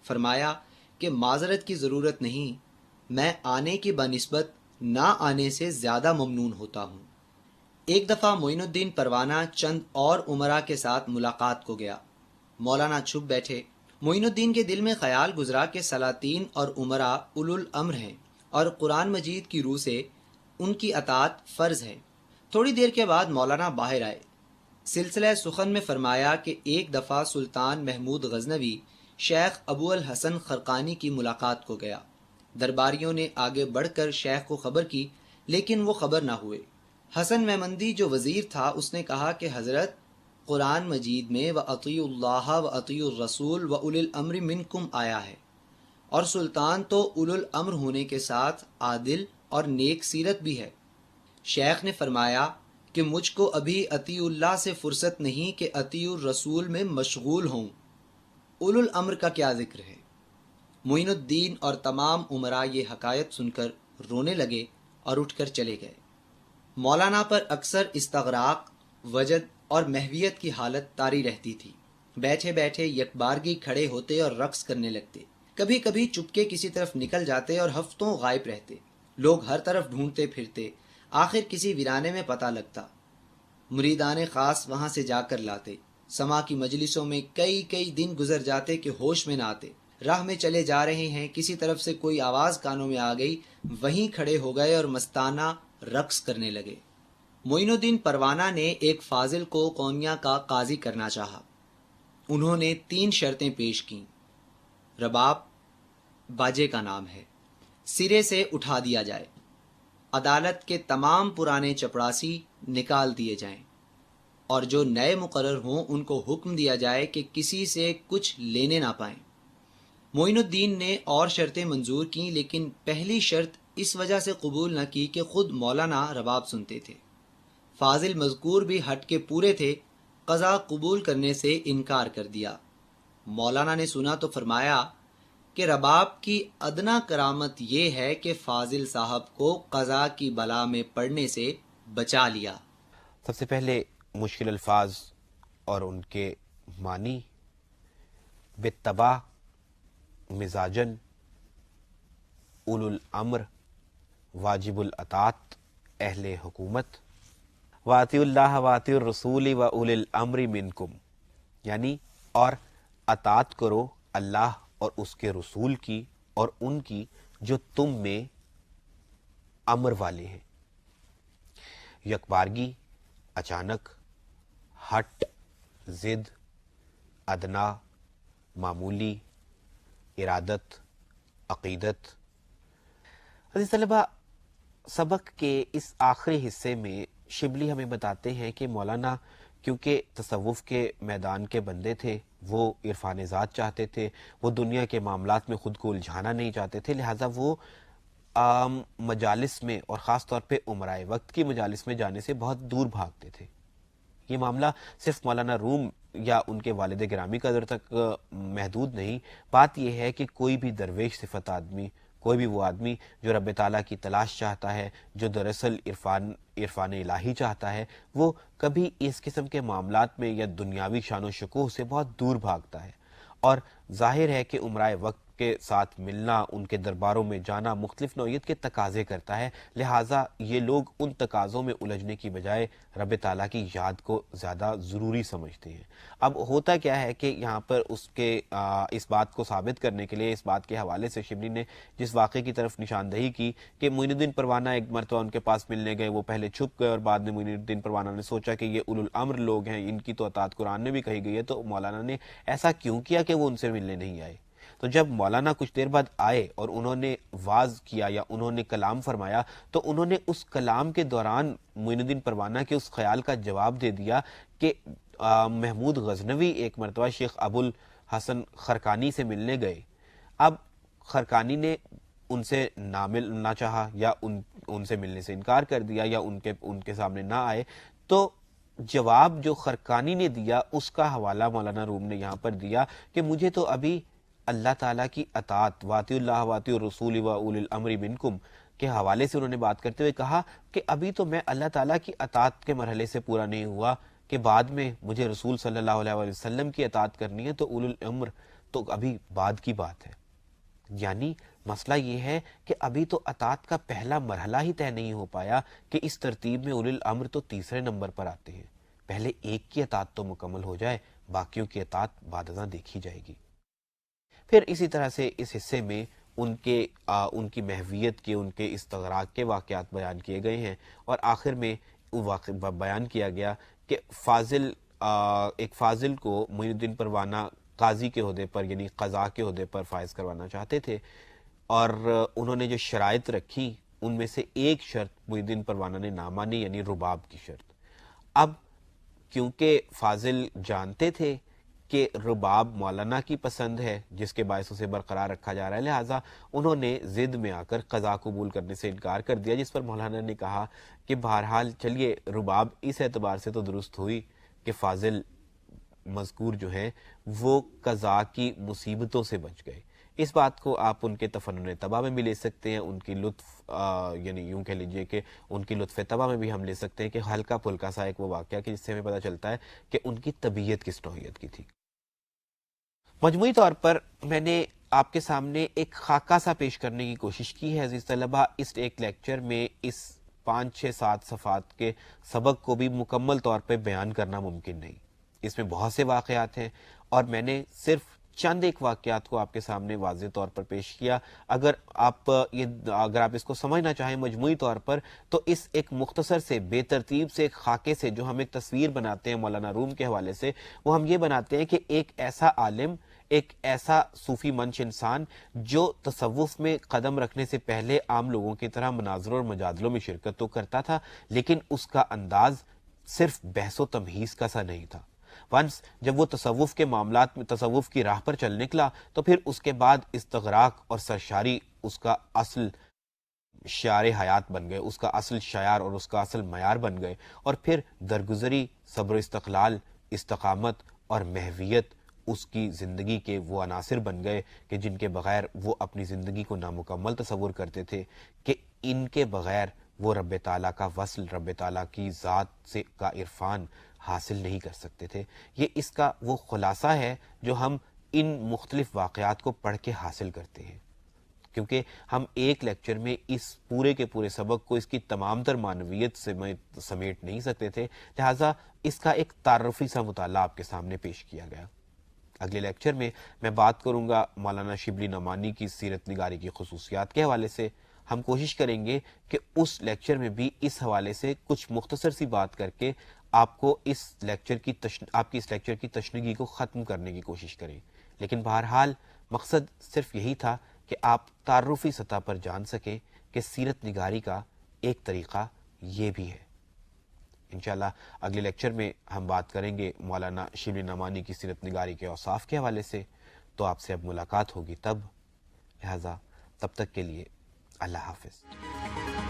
فرمایا کہ معذرت کی ضرورت نہیں، میں آنے کی بنسبت نہ آنے سے زیادہ ممنون ہوتا ہوں. ایک دفعہ معین الدین پروانہ چند اور امراء کے ساتھ ملاقات کو گیا. مولانا چھپ بیٹھے. معین الدین کے دل میں خیال گزرا کہ سلاطین اور امراء اولو الامر ہیں اور قرآن مجید کی روح سے ان کی اطاعت فرض ہے. تھوڑی دیر کے بعد مولانا باہر آئے. سلسلہ سخن میں فرمایا کہ ایک دفعہ سلطان محمود غزنوی شیخ ابو الحسن خرقانی کی ملاقات کو گیا. درباریوں نے آگے بڑھ کر شیخ کو خبر کی، لیکن وہ خبر نہ ہوئے. حسن مہمندی جو وزیر تھا، اس نے کہا کہ حضرت، قرآن مجید میں وَأَطِيعُوا اللَّهَ وَأَطِيعُوا الرَّسُولَ وَأُولِي الْأَمْرِ مِنْكُمْ آیا ہے، اور سلطان تو اولو الامر ہونے کے ساتھ عادل اور نیک سیرت بھی ہے. شیخ نے فرمایا کہ مجھ کو ابھی اطیع اللہ سے فرصت نہیں کہ اطیع الرسول میں مشغول ہوں، اولو الامر کا کیا ذکر ہے. معین الدین اور تمام امراء یہ حکایت سن کر رونے لگے اور اٹھ کر چلے گئے. مولانا پر اکثر استغراق، وجد اور محویت کی حالت طاری رہتی تھی. بیٹھے بیٹھے یکبارگی کھڑے ہوتے اور رقص کرنے لگتے. کبھی کبھی چپکے کسی طرف نکل جاتے اور ہفتوں غائب رہتے. لوگ ہر طرف ڈھونڈتے پھرتے، آخر کسی ویرانے میں پتہ لگتا. مریدان خاص وہاں سے جا کر لاتے. سما کی مجلسوں میں کئی دن گزر جاتے کہ ہوش میں نہ آتے. راہ میں چلے جا رہے ہیں، کسی طرف سے کوئی آواز کانوں میں آ گئی، وہیں کھڑے ہو گئے اور مستانہ رقص کرنے لگے. معین الدین پروانہ نے ایک فاضل کو قونیہ کا قاضی کرنا چاہا. انہوں نے 3 شرطیں پیش کیں. رباب باجے کا نام ہے، سرے سے اٹھا دیا جائے. عدالت کے تمام پرانے چپڑاسی نکال دیے جائیں، اور جو نئے مقرر ہوں ان کو حکم دیا جائے کہ کسی سے کچھ لینے نہ پائیں. معین الدین نے اور شرطیں منظور کیں، لیکن پہلی شرط اس وجہ سے قبول نہ کی کہ خود مولانا رباب سنتے تھے. فاضل مذکور بھی ہٹ کے پورے تھے، قضا قبول کرنے سے انکار کر دیا. مولانا نے سنا تو فرمایا کہ رباب کی ادنا کرامت یہ ہے کہ فاضل صاحب کو قضا کی بلا میں پڑنے سے بچا لیا. سب سے پہلے مشکل الفاظ اور ان کے معنی. بالطبع مزاجن، اولو الامر، واجب الاطاعت، اہل حکومت، واطیعوا اللہ واطیعوا الرسول واولی الامر منکم، یعنی اور اطاعت کرو اللہ اور اس کے رسول کی اور ان کی جو تم میں امر والے ہیں. یکبارگی، اچانک، ہٹ، ضد، ادنا، معمولی، ارادت، عقیدت. عزیز طلبہ، سبق کے اس آخری حصے میں شبلی ہمیں بتاتے ہیں کہ مولانا کیونکہ تصوف کے میدان کے بندے تھے، وہ عرفان ذات چاہتے تھے، وہ دنیا کے معاملات میں خود کو الجھانا نہیں چاہتے تھے، لہٰذا وہ عام مجالس میں اور خاص طور پہ عمرائے وقت کی مجالس میں جانے سے بہت دور بھاگتے تھے. یہ معاملہ صرف مولانا روم یا ان کے والد گرامی قدر تک محدود نہیں. بات یہ ہے کہ کوئی بھی درویش صفت آدمی کوئی بھی وہ آدمی جو رب تعالیٰ کی تلاش چاہتا ہے، جو دراصل عرفان الہی چاہتا ہے، وہ کبھی اس قسم کے معاملات میں یا دنیاوی شان و شکوہ سے بہت دور بھاگتا ہے۔ اور ظاہر ہے کہ عمرائے وقت کے ساتھ ملنا، ان کے درباروں میں جانا مختلف نوعیت کے تقاضے کرتا ہے، لہٰذا یہ لوگ ان تقاضوں میں الجھنے کی بجائے رب تعالیٰ کی یاد کو زیادہ ضروری سمجھتے ہیں۔ اب ہوتا کیا ہے کہ یہاں پر اس بات کو ثابت کرنے کے لیے، اس بات کے حوالے سے شبلی نے جس واقعے کی طرف نشاندہی کی کہ معین الدین پروانہ ایک مرتبہ ان کے پاس ملنے گئے، وہ پہلے چھپ گئے اور بعد میں معین الدین پروانہ نے سوچا کہ یہ اولو الامر لوگ ہیں، ان کی تو اطاعت قرآن میں بھی کہی گئی ہے، تو مولانا نے ایسا کیوں کیا کہ وہ ان سے ملنے نہیں آئے؟ تو جب مولانا کچھ دیر بعد آئے اور انہوں نے واز کیا یا انہوں نے کلام فرمایا، تو انہوں نے اس کلام کے دوران معین الدین پروانہ کے اس خیال کا جواب دے دیا کہ محمود غزنوی ایک مرتبہ شیخ ابو الحسن خرقانی سے ملنے گئے۔ اب خرقانی نے ان سے نہ چاہا یا ان سے ملنے سے انکار کر دیا یا ان کے سامنے نہ آئے، تو جواب جو خرقانی نے دیا اس کا حوالہ مولانا روم نے یہاں پر دیا کہ مجھے تو ابھی اللہ تعالیٰ کی اطاعت، واطیعوا اللہ واطیعوا الرسول و اولی الامر منکم کے حوالے سے انہوں نے بات کرتے ہوئے کہا کہ ابھی تو میں اللہ تعالیٰ کی اطاعت کے مرحلے سے پورا نہیں ہوا کہ بعد میں مجھے رسول صلی اللہ علیہ وسلم کی اطاعت کرنی ہے، تو اولی الامر تو ابھی بعد کی بات ہے۔ یعنی مسئلہ یہ ہے کہ ابھی تو اطاعت کا پہلا مرحلہ ہی طے نہیں ہو پایا کہ اس ترتیب میں اولی الامر تو تیسرے نمبر پر آتے ہیں۔ پہلے ایک کی اطاعت تو مکمل ہو جائے، باقیوں کی اطاعت بعد ازاں دیکھی جائے گی۔ پھر اسی طرح سے اس حصے میں ان کی محویت کے، ان کے استغراق کے واقعات بیان کیے گئے ہیں، اور آخر میں بیان کیا گیا کہ ایک فاضل کو معین الدین پروانہ قاضی کے عہدے پر یعنی قضاء کے عہدے پر فائز کروانا چاہتے تھے، اور انہوں نے جو شرائط رکھی ان میں سے ایک شرط معین الدین پروانہ نے نہ مانی، یعنی رباب کی شرط۔ اب کیونکہ فاضل جانتے تھے کہ رباب مولانا کی پسند ہے جس کے باعث اسے برقرار رکھا جا رہا ہے، لہٰذا انہوں نے ضد میں آ کر قضا قبول کرنے سے انکار کر دیا، جس پر مولانا نے کہا کہ بہرحال چلیے رباب اس اعتبار سے تو درست ہوئی کہ فاضل مذکور جو ہیں وہ قضا کی مصیبتوں سے بچ گئے۔ اس بات کو آپ ان کے تفنن طبع میں بھی لے سکتے ہیں، ان کی لطف یعنی یوں کہہ لیجئے کہ ان کی لطف طبع میں بھی ہم لے سکتے ہیں کہ ہلکا پھلکا سا ایک وہ واقعہ کہ جس سے ہمیں پتہ چلتا ہے کہ ان کی طبیعت کس نوعیت کی تھی۔ مجموعی طور پر میں نے آپ کے سامنے ایک خاکہ سا پیش کرنے کی کوشش کی ہے عزیز طلبہ۔ اس ایک لیکچر میں اس 5 6 7 صفحات کے سبق کو بھی مکمل طور پہ بیان کرنا ممکن نہیں، اس میں بہت سے واقعات ہیں، اور میں نے صرف چند ایک واقعات کو آپ کے سامنے واضح طور پر پیش کیا۔ اگر آپ اس کو سمجھنا چاہیں مجموعی طور پر، تو اس ایک مختصر سے بے ترتیب سے ایک خاکے سے جو ہم ایک تصویر بناتے ہیں مولانا روم کے حوالے سے، وہ ہم یہ بناتے ہیں کہ ایک ایسا عالم، ایک ایسا صوفی منش انسان جو تصوف میں قدم رکھنے سے پہلے عام لوگوں کی طرح مناظروں اور مجادلوں میں شرکت تو کرتا تھا، لیکن اس کا انداز صرف بحث و تمہیز کا سا نہیں تھا۔ ونس جب وہ تصوف کے معاملات میں تصوف کی راہ پر چل نکلا، تو پھر اس کے بعد استغراق اور سرشاری اس کا اصل شعار حیات بن گئے، اس کا اصل شعار اور اس کا اصل معیار بن گئے، اور پھر درگزری، صبر و استقلال، استقامت اور محویت اس کی زندگی کے وہ عناصر بن گئے کہ جن کے بغیر وہ اپنی زندگی کو نامکمل تصور کرتے تھے، کہ ان کے بغیر وہ رب تعالیٰ کا وصل، رب تعالیٰ کی ذات سے کا عرفان حاصل نہیں کر سکتے تھے۔ یہ اس کا وہ خلاصہ ہے جو ہم ان مختلف واقعات کو پڑھ کے حاصل کرتے ہیں، کیونکہ ہم ایک لیکچر میں اس پورے کے پورے سبق کو اس کی تمام تر معنویت سے سمیٹ نہیں سکتے تھے، لہٰذا اس کا ایک تعارفی سا مطالعہ آپ کے سامنے پیش کیا گیا۔ اگلے لیکچر میں بات کروں گا مولانا شبلی نعمانی کی سیرت نگاری کی خصوصیات کے حوالے سے۔ ہم کوشش کریں گے کہ اس لیکچر میں بھی اس حوالے سے کچھ مختصر سی بات کر کے آپ کی اس لیکچر کی تشنگی کو ختم کرنے کی کوشش کریں، لیکن بہرحال مقصد صرف یہی تھا کہ آپ تعارفی سطح پر جان سکیں کہ سیرت نگاری کا ایک طریقہ یہ بھی ہے۔ انشاءاللہ اگلے لیکچر میں ہم بات کریں گے مولانا شبلی نعمانی کی سیرت نگاری کے اوصاف کے حوالے سے، تو آپ سے اب ملاقات ہوگی تب، لہذا تب تک کے لیے اللہ حافظ۔